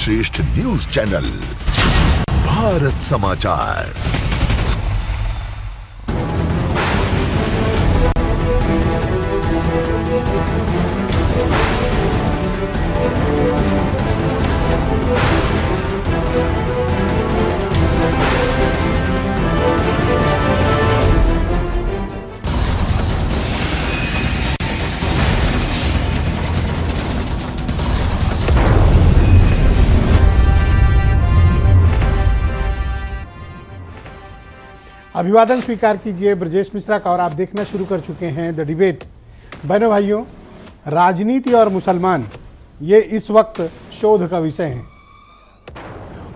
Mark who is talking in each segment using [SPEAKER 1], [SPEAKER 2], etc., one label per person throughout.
[SPEAKER 1] श्रेष्ठ news channel Bharat समाचार।
[SPEAKER 2] अभिवादन स्वीकार कीजिए ब्रजेश मिश्रा का और आप देखना शुरू कर चुके हैं द डिबेट। बहनों भाइयों, राजनीति और मुसलमान ये इस वक्त शोध का विषय हैं।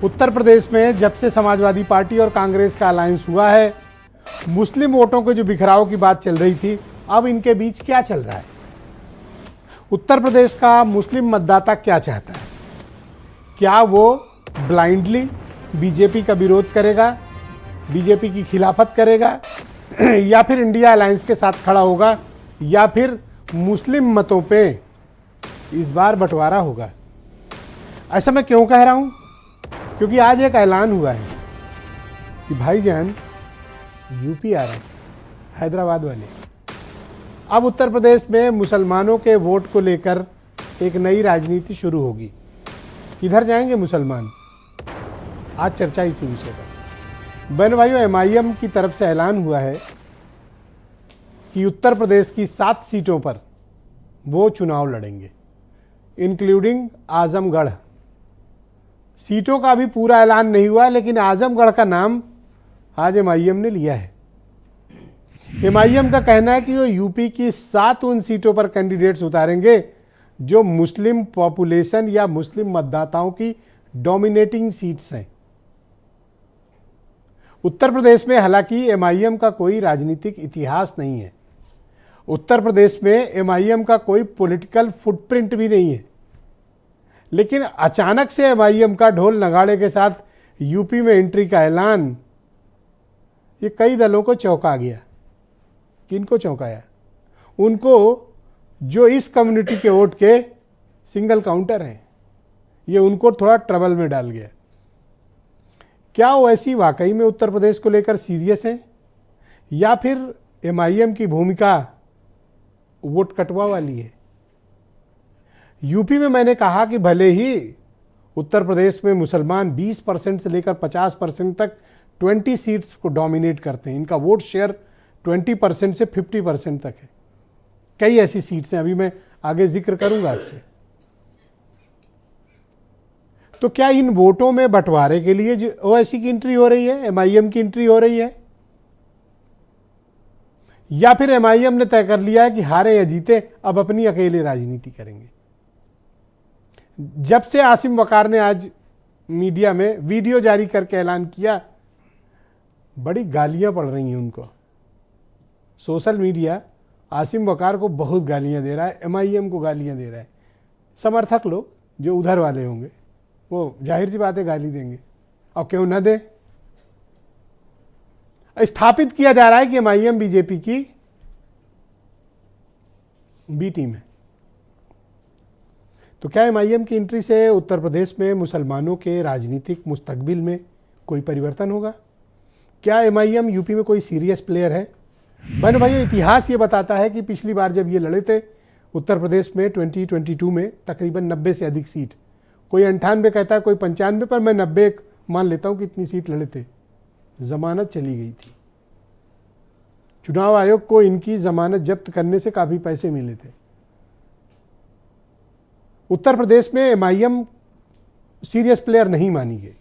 [SPEAKER 2] उत्तर प्रदेश में जब से समाजवादी पार्टी और कांग्रेस का अलायंस हुआ है, मुस्लिम वोटों के जो बिखराव की बात चल रही थी, अब इनके बीच क्या चल रहा है? उत्तर प्रदेश का मुस्लिम मतदाता क्या चाहता है? क्या वो ब्लाइंडली बीजेपी का विरोध करेगा, बीजेपी की खिलाफत करेगा, या फिर इंडिया अलायंस के साथ खड़ा होगा, या फिर मुस्लिम मतों पे इस बार बंटवारा होगा? ऐसा मैं क्यों कह रहा हूं? क्योंकि आज एक ऐलान हुआ है कि भाईजान यूपी आ रहे हैं, हैदराबाद वाले। अब उत्तर प्रदेश में मुसलमानों के वोट को लेकर एक नई राजनीति शुरू होगी। किधर जाएंगे मुसलमान? आज चर्चा इसी विषय पर। बहन भाइयों, एमआईएम की तरफ से ऐलान हुआ है कि उत्तर प्रदेश की 7 सीटों पर वो चुनाव लड़ेंगे, इंक्लूडिंग आजमगढ़। सीटों का अभी पूरा ऐलान नहीं हुआ, लेकिन आजमगढ़ का नाम आज एमआईएम ने लिया है। एमआईएम का कहना है कि वो यूपी की 7 उन सीटों पर कैंडिडेट्स उतारेंगे जो मुस्लिम पॉपुलेशन या मुस्लिम मतदाताओं की डोमिनेटिंग सीट्स हैं। उत्तर प्रदेश में हालांकि एमआईएम का कोई राजनीतिक इतिहास नहीं है, उत्तर प्रदेश में एमआईएम का कोई पॉलिटिकल फुटप्रिंट भी नहीं है, लेकिन अचानक से एमआईएम का ढोल नगाड़े के साथ यूपी में एंट्री का ऐलान ये कई दलों को चौंका गया। किनको चौंकाया? उनको जो इस कम्युनिटी के वोट के सिंगल काउंटर हैं, ये उनको थोड़ा ट्रबल में डाल गया। क्या ओवैसी वाकई में उत्तर प्रदेश को लेकर सीरियस हैं, या फिर एमआईएम की भूमिका वोट कटवा वाली है? यूपी में मैंने कहा कि भले ही उत्तर प्रदेश में मुसलमान 20% से लेकर 50% तक 20 सीट्स को डोमिनेट करते हैं, इनका वोट शेयर 20% से 50% तक है। कई ऐसी सीट्स हैं, अभी मैं आगे जिक्र करूंगा आपसे। तो क्या इन वोटों में बंटवारे के लिए जो ओवैसी की एंट्री हो रही है, एमआईएम की एंट्री हो रही है, या फिर एमआईएम ने तय कर लिया है कि हारे या जीते अब अपनी अकेले राजनीति करेंगे? जब से आसिम वकार ने आज मीडिया में वीडियो जारी करके ऐलान किया, बड़ी गालियां पड़ रही हैं उनको। सोशल मीडिया आसिम वकार को बहुत गालियां दे रहा है, एमआईएम को गालियां दे रहा है। समर्थक लोग जो उधर वाले होंगे वो जाहिर सी बात है गाली देंगे, और क्यों ना दे। स्थापित किया जा रहा है कि एमआईएम बीजेपी की बी टीम है। तो क्या एमआईएम की एंट्री से उत्तर प्रदेश में मुसलमानों के राजनीतिक मुस्तकबिल में कोई परिवर्तन होगा? क्या एमआईएम यूपी में कोई सीरियस प्लेयर है? बहनों भाइयों, इतिहास ये बताता है कि पिछली बार जब ये लड़े थे उत्तर प्रदेश में 2022 में तकरीबन 90 से अधिक सीट, कोई 98 कहता है, कोई 95, पर मैं 90 मान लेता हूं कि इतनी सीट लड़े थे। जमानत चली गई थी। चुनाव आयोग को इनकी जमानत जब्त करने से काफी पैसे मिले थे। उत्तर प्रदेश में एमआईएम सीरियस प्लेयर नहीं मानी गई।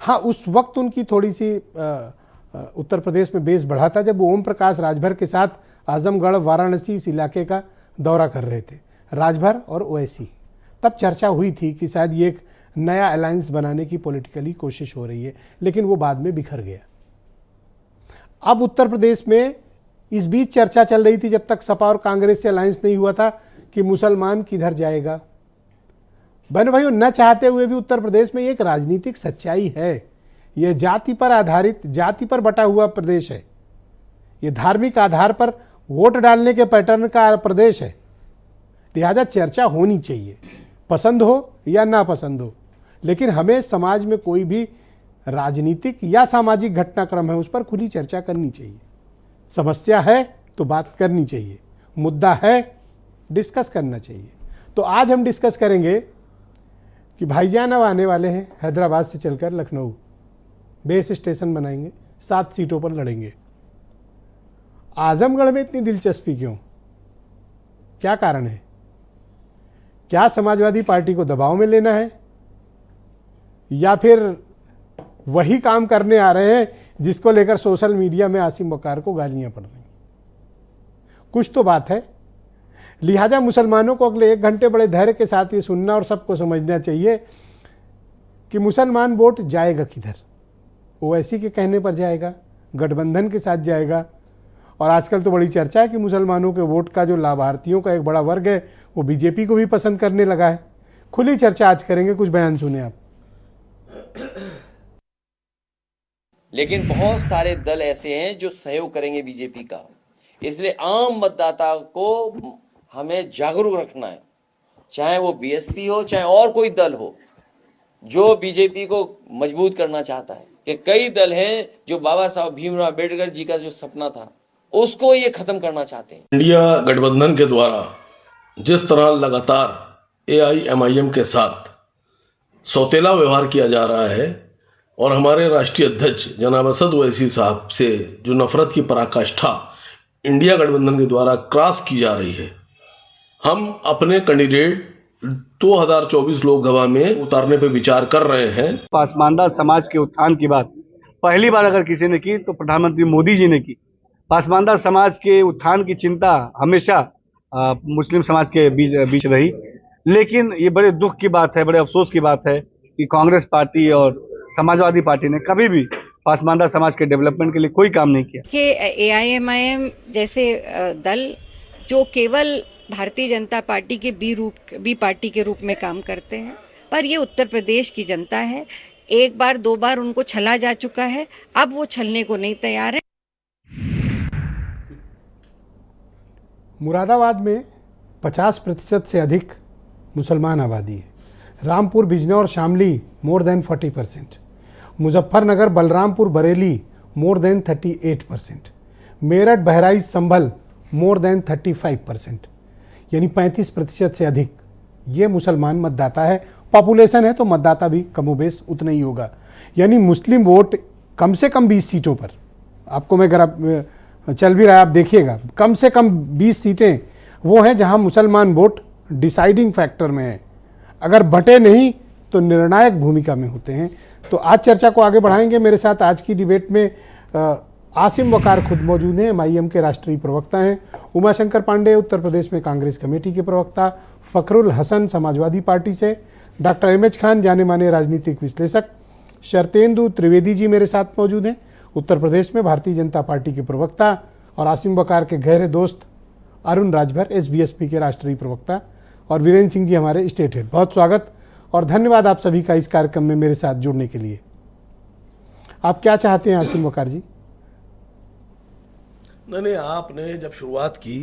[SPEAKER 2] हाँ, उस वक्त उनकी थोड़ी सी उत्तर प्रदेश में बेस बढ़ा था जब वो ओम प्रकाश राजभर के साथ आजमगढ़, वाराणसी इस इलाके का दौरा कर रहे थे, राजभर और ओवैसी। तब चर्चा हुई थी कि शायद ये एक नया अलायंस बनाने की पॉलिटिकली कोशिश हो रही है, लेकिन वो बाद में बिखर गया। अब उत्तर प्रदेश में इस बीच चर्चा चल रही थी, जब तक सपा और कांग्रेस से अलायंस नहीं हुआ था, कि मुसलमान किधर जाएगा। बहनों भाइयों, न चाहते हुए भी उत्तर प्रदेश में एक राजनीतिक सच्चाई है। यह जाति पर आधारित, जाति पर बटा हुआ प्रदेश है। ये धार्मिक आधार पर वोट डालने के पैटर्न का प्रदेश है। लिहाजा चर्चा होनी चाहिए। पसंद हो या ना पसंद हो, लेकिन हमें समाज में कोई भी राजनीतिक या सामाजिक घटनाक्रम है उस पर खुली चर्चा करनी चाहिए। समस्या है तो बात करनी चाहिए, मुद्दा है डिस्कस करना चाहिए। तो आज हम डिस्कस करेंगे कि भाईजान अब आने वाले हैं हैदराबाद से चलकर लखनऊ, बेस स्टेशन बनाएंगे, 7 सीटों पर लड़ेंगे। आजमगढ़ में इतनी दिलचस्पी क्यों, क्या कारण है? क्या समाजवादी पार्टी को दबाव में लेना है, या फिर वही काम करने आ रहे हैं जिसको लेकर सोशल मीडिया में आसिम वकार को गालियां पड़ रही? कुछ तो बात है। लिहाजा मुसलमानों को अगले 1 घंटे बड़े धैर्य के साथ ये सुनना और सबको समझना चाहिए कि मुसलमान वोट जाएगा किधर। ओवैसी के कहने पर जाएगा, गठबंधन के साथ जाएगा, और आजकल तो बड़ी चर्चा है कि मुसलमानों के वोट का जो लाभार्थियों का एक बड़ा वर्ग है वो बीजेपी को भी पसंद करने लगा है। खुली चर्चा आज करेंगे, कुछ बयान सुने आप।
[SPEAKER 3] लेकिन बहुत सारे दल ऐसे हैं जो सहयोग करेंगे बीजेपी का, इसलिए आम मतदाता को हमें जागरूक रखना है, चाहे वो बीएसपी हो चाहे और कोई दल हो जो बीजेपी को मजबूत करना चाहता है। कि कई दल हैं जो बाबा साहब भीमराव अम्बेडकर जी का जो सपना था उसको ये खत्म करना चाहते हैं।
[SPEAKER 4] इंडिया गठबंधन के द्वारा जिस तरह लगातार एआईएमआईएम के साथ सौतेला व्यवहार किया जा रहा है और हमारे राष्ट्रीय अध्यक्ष जनाब असद ओवैसी साहब से जो नफरत की पराकाष्ठा इंडिया गठबंधन के द्वारा क्रॉस की जा रही है, हम अपने कैंडिडेट 2024 लोकसभा में उतारने पर विचार कर रहे हैं।
[SPEAKER 5] पासमानदा समाज के उत्थान की बात पहली बार अगर किसी ने की तो प्रधानमंत्री मोदी जी ने की। पासमानदा समाज के उत्थान की चिंता हमेशा मुस्लिम समाज के बीच रही, लेकिन ये बड़े दुख की बात है, बड़े अफसोस की बात है कि कांग्रेस पार्टी और समाजवादी पार्टी ने कभी भी पासमानदा समाज के डेवलपमेंट के लिए कोई काम नहीं किया।
[SPEAKER 6] कि एआईएमआईएम जैसे दल जो केवल भारतीय जनता पार्टी के बी पार्टी के रूप में काम करते हैं, पर ये उत्तर प्रदेश की जनता है। 1 बार 2 बार उनको छला जा चुका है, अब वो छलने को नहीं तैयार है।
[SPEAKER 2] मुरादाबाद में 50% से अधिक मुसलमान आबादी है। Rampur, Bijnor, Shamli more than 40%। Muzaffarnagar, Balrampur, Bareilly more than 38%। Meerut, Bahraich, Sambhal more than 35%, यानी 35% से अधिक ये मुसलमान मतदाता है। पॉपुलेशन है तो मतदाता भी कमोबेश उतना ही होगा, यानी मुस्लिम वोट कम से कम 20 सीटों पर, आपको मैं अगर चल भी रहा है आप देखिएगा, कम से कम 20 सीटें वो हैं जहां मुसलमान वोट डिसाइडिंग फैक्टर में है। अगर बटे नहीं तो निर्णायक भूमिका में होते हैं। तो आज चर्चा को आगे बढ़ाएंगे। मेरे साथ आज की डिबेट में आसिम वकार खुद मौजूद हैं, एमआईएम के राष्ट्रीय प्रवक्ता हैं। उमाशंकर पांडे उत्तर प्रदेश में कांग्रेस कमेटी के प्रवक्ता। फखरुल हसन समाजवादी पार्टी से। डॉक्टर एमएच खान जाने माने राजनीतिक विश्लेषक। शर्तेंदु त्रिवेदी जी मेरे साथ मौजूद हैं, उत्तर प्रदेश में भारतीय जनता पार्टी के प्रवक्ता। और आसिम वकार के गहरे दोस्त अरुण राजभर एसबीएसपी के राष्ट्रीय प्रवक्ता। और वीरेंद्र सिंह जी हमारे स्टेट हेड। बहुत स्वागत और धन्यवाद आप सभी का इस कार्यक्रम में मेरे साथ जुड़ने के लिए। आप क्या चाहते हैं आसिम वकार जी?
[SPEAKER 4] नहीं, आपने जब शुरुआत की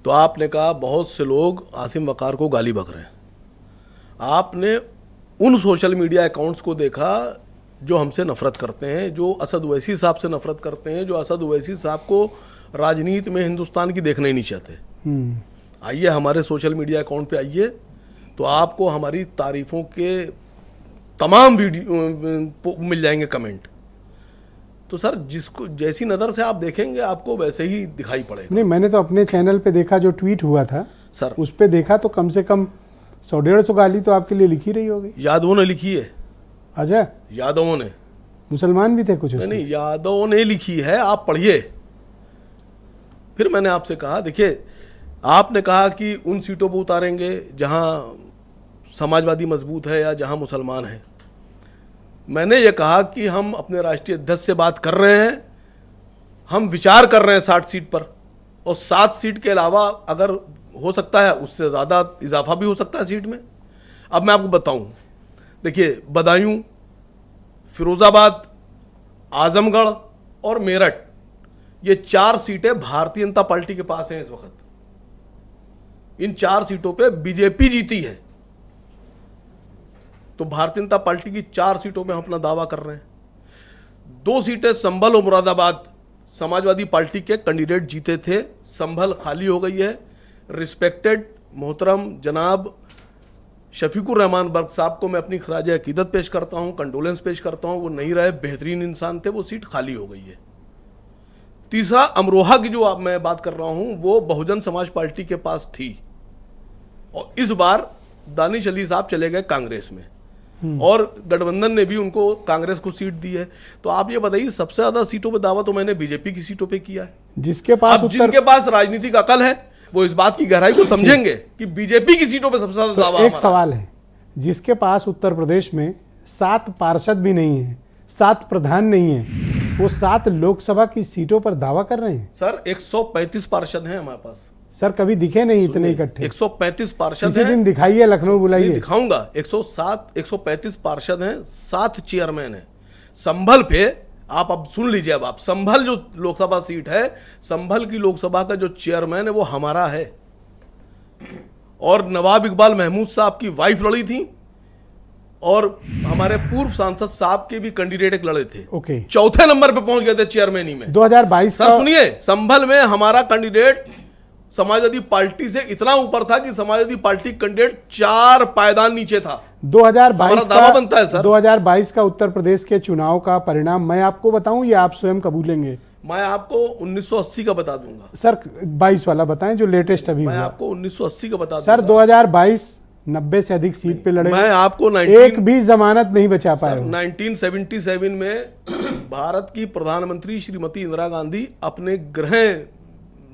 [SPEAKER 4] तो आपने कहा बहुत से लोग आसिम वकार को गाली बक रहे हैं। आपने उन सोशल मीडिया अकाउंट्स को देखा जो हमसे नफरत करते हैं, जो असद ओवैसी साहब से नफरत करते हैं, जो असद ओवैसी साहब को राजनीति में हिंदुस्तान की देखना ही नहीं चाहते। आइए हमारे सोशल मीडिया अकाउंट पे आइए तो आपको हमारी तारीफों के तमाम वीडियो मिल जाएंगे, कमेंट। तो सर जिसको जैसी नज़र से आप देखेंगे आपको वैसे ही दिखाई पड़ेगा।
[SPEAKER 2] नहीं, मैंने तो अपने चैनल पे देखा जो ट्वीट हुआ था
[SPEAKER 4] सर,
[SPEAKER 2] उस पे देखा तो कम से कम 100-150 गाली तो आपके लिए लिखी रही होगी।
[SPEAKER 4] यादवों ने लिखी है।
[SPEAKER 2] अच्छा,
[SPEAKER 4] यादवों ने?
[SPEAKER 2] मुसलमान भी थे कुछ?
[SPEAKER 4] नहीं, यादवों ने लिखी है, आप पढ़िए। फिर मैंने आपसे कहा, देखिए आपने कहा कि उन सीटों पर उतारेंगे जहां समाजवादी मजबूत है या जहां मुसलमान है। मैंने ये कहा कि हम अपने राष्ट्रीय अध्यक्ष से बात कर रहे हैं, हम विचार कर रहे हैं 60 सीट पर, और 7 सीट के अलावा अगर हो सकता है उससे ज़्यादा इजाफा भी हो सकता है सीट में। अब मैं आपको बताऊं, देखिए बदायूं, फिरोज़ाबाद, आजमगढ़ और मेरठ, ये 4 सीटें भारतीय जनता पार्टी के पास हैं इस वक्त। इन 4 सीटों पे बीजेपी जीती है। तो भारतीय जनता पार्टी की 4 सीटों में हम अपना दावा कर रहे हैं। 2 सीटें संभल और मुरादाबाद समाजवादी पार्टी के कैंडिडेट जीते थे, संभल खाली हो गई है। रिस्पेक्टेड मोहतरम जनाब शफीकुर रहमान बर्क साहब को मैं अपनी खराज अकीदत पेश करता हूं, कंडोलेंस पेश करता हूं। वो नहीं रहे, बेहतरीन इंसान थे, वो सीट खाली हो गई है। तीसरा, अमरोहा की जो मैं बात कर रहा हूं वो बहुजन समाज पार्टी के पास थी और इस बार दानिश अली साहब चले गए कांग्रेस में और गठबंधन ने भी उनको कांग्रेस को सीट दी है। तो आप ये बताइए, सबसे ज्यादा सीटों पे दावा तो मैंने बीजेपी की सीटों पे किया है।
[SPEAKER 2] जिसके पास
[SPEAKER 4] अब जिनके पास राजनीतिक अकल है वो इस बात की गहराई को समझेंगे कि बीजेपी की सीटों पे सबसे ज्यादा दावा
[SPEAKER 2] तो एक
[SPEAKER 4] हमारा।
[SPEAKER 2] सवाल है, जिसके पास उत्तर प्रदेश में 7 पार्षद भी नहीं है, 7 प्रधान नहीं है, वो 7 लोकसभा की सीटों पर दावा कर रहे हैं।
[SPEAKER 4] सर 135 पार्षद हैं हमारे पास।
[SPEAKER 2] सर कभी दिखे नहीं इतने इकट्ठे।
[SPEAKER 4] 135 पार्षद
[SPEAKER 2] किसी
[SPEAKER 4] हैं।
[SPEAKER 2] दिन दिखाइए, लखनऊ बुलाइए।
[SPEAKER 4] दिखाऊंगा। 135 पार्षद हैं, 7 चेयरमैन हैं। संभल पे आप अब सुन लीजिए, अब आप संभल जो लोकसभा सीट है, संभल की लोकसभा का जो चेयरमैन है वो हमारा है और नवाब इकबाल महमूद साहब की वाइफ लड़ी थी और हमारे पूर्व सांसद साहब के भी कैंडिडेट एक लड़े थे।
[SPEAKER 2] ओके।
[SPEAKER 4] चौथे नंबर पे पहुंच गए थे चेयरमैनी में।
[SPEAKER 2] 2022
[SPEAKER 4] सर सुनिए, संभल में हमारा कैंडिडेट समाजवादी पार्टी से इतना ऊपर था कि समाजवादी पार्टी कैंडिडेट 4 पायदान नीचे था।
[SPEAKER 2] 2022
[SPEAKER 4] दावा बनता है सर।
[SPEAKER 2] 2022 का उत्तर प्रदेश के चुनाव का परिणाम मैं आपको बताऊं या आप स्वयं कबूलेंगे?
[SPEAKER 4] मैं आपको 1980 का बता दूंगा।
[SPEAKER 2] सर 22 वाला बताएं जो लेटेस्ट अभी
[SPEAKER 4] मैं
[SPEAKER 2] हुआ।
[SPEAKER 4] आपको 1980 का बता
[SPEAKER 2] सर
[SPEAKER 4] दूंगा।
[SPEAKER 2] 2022 90 से अधिक सीट पे लड़े,
[SPEAKER 4] मैं आपको
[SPEAKER 2] एक भी जमानत नहीं बचा पाए हो।
[SPEAKER 4] 1977 में भारत की प्रधानमंत्री श्रीमती इंदिरा गांधी अपने गृह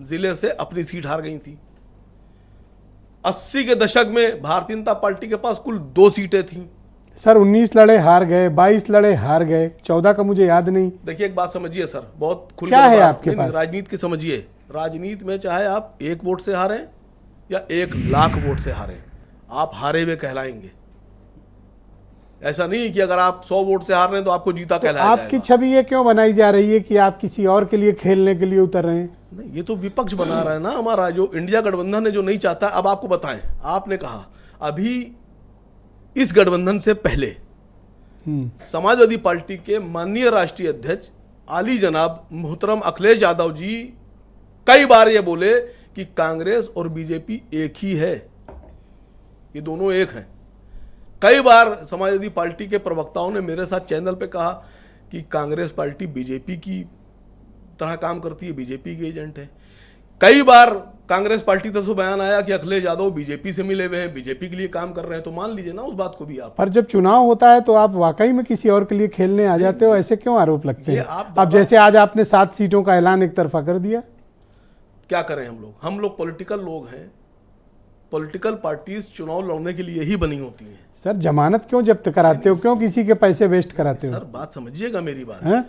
[SPEAKER 4] जिले से अपनी सीट हार गई थी। 80 के दशक में भारतीय जनता पार्टी के पास कुल 2 सीटें थीं।
[SPEAKER 2] सर 19 लड़े हार गए, 22 लड़े हार गए, 14 का मुझे याद नहीं।
[SPEAKER 4] देखिए एक बात समझिए सर, बहुत खुल
[SPEAKER 2] क्या
[SPEAKER 4] के
[SPEAKER 2] है
[SPEAKER 4] बता-
[SPEAKER 2] आपके
[SPEAKER 4] नहीं,
[SPEAKER 2] पास?
[SPEAKER 4] राजनीति की समझिए। राजनीति में चाहे आप 1 वोट से हारें या 1 लाख वोट से हारें, आप हारे हुए कहलाएंगे। ऐसा नहीं कि अगर आप 100 वोट से हार रहे हैं तो आपको जीता कहलाया
[SPEAKER 2] आपकी
[SPEAKER 4] जाएगा।
[SPEAKER 2] छवि ये क्यों बनाई जा रही है कि आप किसी और के लिए खेलने के लिए उतर रहे हैं?
[SPEAKER 4] नहीं, ये तो विपक्ष बना रहा है ना हमारा, जो इंडिया गठबंधन है जो नहीं चाहता। अब आपको बताएं, आपने कहा अभी इस गठबंधन से पहले समाजवादी पार्टी के माननीय राष्ट्रीय अध्यक्ष आली जनाब मोहतरम अखिलेश यादव जी कई बार ये बोले कि कांग्रेस और बीजेपी एक ही है, ये दोनों एक हैं। कई बार समाजवादी पार्टी के प्रवक्ताओं ने मेरे साथ चैनल पे कहा कि कांग्रेस पार्टी बीजेपी की तरह काम करती है, बीजेपी के एजेंट है। कई बार कांग्रेस पार्टी तरफ से बयान आया कि अखिलेश यादव बीजेपी से मिले हुए हैं, बीजेपी के लिए काम कर रहे हैं। तो मान लीजिए ना उस बात को भी आप।
[SPEAKER 2] पर जब चुनाव होता है तो आप वाकई में किसी और के लिए खेलने आ जाते हो, ऐसे क्यों आरोप लगते
[SPEAKER 4] ये
[SPEAKER 2] हैं?
[SPEAKER 4] आप
[SPEAKER 2] अब जैसे आज आपने 7 सीटों का ऐलान एक तरफा कर दिया।
[SPEAKER 4] क्या करें हम लोग पॉलिटिकल लोग हैं। पॉलिटिकल पार्टीज चुनाव लड़ने के लिए ही बनी होती हैं।
[SPEAKER 2] सर जमानत क्यों जब्त कराते हो? क्यों किसी के पैसे वेस्ट कराते हो?
[SPEAKER 4] सर बात समझिएगा मेरी बात।
[SPEAKER 2] हैं?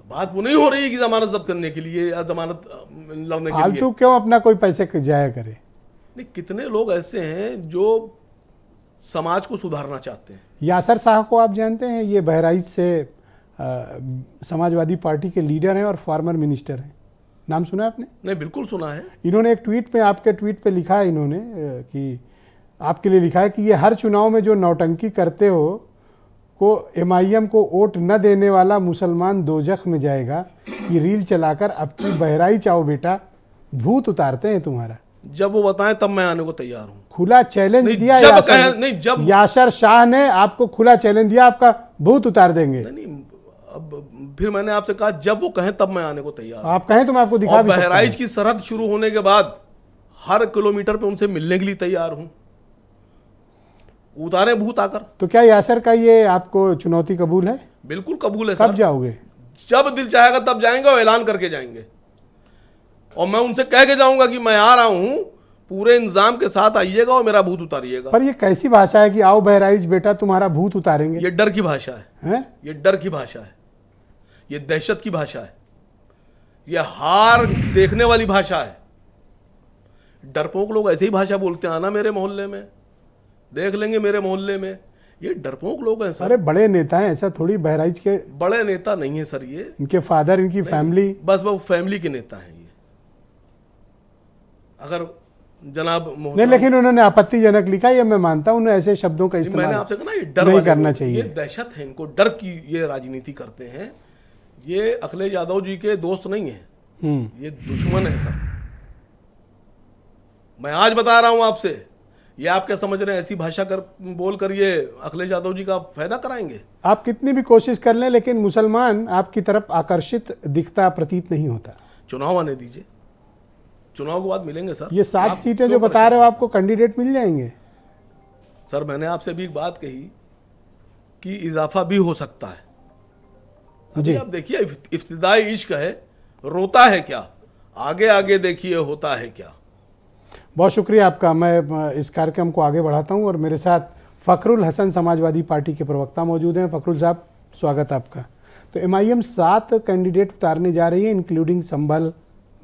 [SPEAKER 4] बात वो नहीं हो रही है कि जमानत जब्त करने के लिए या जमानत लड़ने के लिए।
[SPEAKER 2] फालतू क्यों अपना कोई पैसे जाया करे?
[SPEAKER 4] नहीं, कितने लोग ऐसे हैं जो समाज को सुधारना चाहते हैं।
[SPEAKER 2] यासर शाह को आप जानते हैं? ये बहराइच से समाजवादी पार्टी के लीडर हैं और फॉर्मर मिनिस्टर हैं। नाम सुना है आपने?
[SPEAKER 4] नहीं, बिल्कुल सुना है।
[SPEAKER 2] इन्होंने एक ट्वीट पे, आपके ट्वीट पे लिखा है इन्होंने कि आपके लिए लिखा है कि ये हर चुनाव में जो नौटंकी करते हो को MIM को वोट न देने वाला मुसलमान दोजख में जाएगा। ये रील चलाकर अब की बहराइच आओ बेटा, भूत उतारते हैं तुम्हारा।
[SPEAKER 4] जब वो बताएं तब मैं आने को तैयार हूं।
[SPEAKER 2] खुला चैलेंज
[SPEAKER 4] नहीं,
[SPEAKER 2] दिया
[SPEAKER 4] जब
[SPEAKER 2] यासर
[SPEAKER 4] कहें- नहीं, जब-
[SPEAKER 2] यासर शाह ने आपको खुला चैलेंज दिया, आपका भूत उतार देंगे।
[SPEAKER 4] नहीं, अब फिर मैंने आपसे कहा जब वो कहें तब मैं आने को तैयार हूं।
[SPEAKER 2] आप कहें तो मैं आपको दिखा
[SPEAKER 4] और
[SPEAKER 2] भी सकता हूं।
[SPEAKER 4] बहराइच की सरहद शुरू होने के बाद हर किलोमीटर पे उनसे मिलने के लिए तैयार हूं। उतारे भूत आकर।
[SPEAKER 2] तो क्या यासर का ये आपको चुनौती कबूल है?
[SPEAKER 4] बिल्कुल कबूल है
[SPEAKER 2] कब
[SPEAKER 4] सर।
[SPEAKER 2] जाओगे?
[SPEAKER 4] जब दिल चाहेगा तब जाएंगे और ऐलान करके जाएंगे। और मैं उनसे कह के जाऊंगा कि मैं आ रहा हूं, पूरे इंतजाम के साथ आइएगा और मेरा भूत उतारिएगा।
[SPEAKER 2] पर ये कैसी भाषा है कि आओ बहराइच बेटा तुम्हारा भूत उतारेंगे?
[SPEAKER 4] ये डर की भाषा है।
[SPEAKER 2] हैं?
[SPEAKER 4] ये डर की भाषा है, ये दहशत की भाषा है, ये हार देखने वाली भाषा है। डरपोक लोग ऐसे ही भाषा बोलते हैं। आना मेरे मोहल्ले में, देख लेंगे मेरे मोहल्ले में। ये डरपोक लोग हैं सर।
[SPEAKER 2] अरे बड़े नेता हैं, ऐसा थोड़ी बहराइच के
[SPEAKER 4] बड़े नेता नहीं है सर ये।
[SPEAKER 2] इनके फादर, इनकी फैमिली।
[SPEAKER 4] बस वो फैमिली के नेता हैं ये। अगर जनाब
[SPEAKER 2] नहीं,
[SPEAKER 4] मोहतरम,
[SPEAKER 2] लेकिन उन्होंने आपत्तिजनक लिखा, ये मैं मानता हूं, उन्हें ऐसे शब्दों का
[SPEAKER 4] मैंने
[SPEAKER 2] इस्तेमाल
[SPEAKER 4] आपसे कहा ना, ये डर
[SPEAKER 2] नहीं
[SPEAKER 4] वाले
[SPEAKER 2] करना
[SPEAKER 4] लोग,
[SPEAKER 2] चाहिए।
[SPEAKER 4] ये दहशत है इनको, डर की ये राजनीति करते हैं। ये अखिलेश यादव जी के दोस्त नहीं है, ये दुश्मन है सर। मैं आज बता रहा हूं आपसे, ये आप क्या समझ रहे हैं ऐसी भाषा कर बोल कर ये अखिलेश यादव जी का फायदा कराएंगे?
[SPEAKER 2] आप कितनी भी कोशिश कर लें, लेकिन मुसलमान आपकी तरफ आकर्षित दिखता प्रतीत नहीं होता।
[SPEAKER 4] चुनाव आने दीजिए, चुनाव के बाद मिलेंगे सर।
[SPEAKER 2] ये 7
[SPEAKER 4] आप
[SPEAKER 2] सीटें जो
[SPEAKER 4] क्यों
[SPEAKER 2] बता रहे हो,
[SPEAKER 4] परेशान?
[SPEAKER 2] आपको कैंडिडेट मिल जाएंगे?
[SPEAKER 4] सर मैंने आपसे भी एक बात कही कि इजाफा भी हो सकता है।
[SPEAKER 2] जी।
[SPEAKER 4] अभी आप देखिए, इफ्तिदाई इश्क है, रोता है क्या, आगे आगे देखिए होता है क्या।
[SPEAKER 2] बहुत शुक्रिया आपका। मैं इस कार्यक्रम को आगे बढ़ाता हूं और मेरे साथ फ़खरुल हसन समाजवादी पार्टी के प्रवक्ता मौजूद हैं। फ़खरुल साहब, स्वागत आपका। तो MIM 7 कैंडिडेट उतारने जा रही है, इंक्लूडिंग संभल,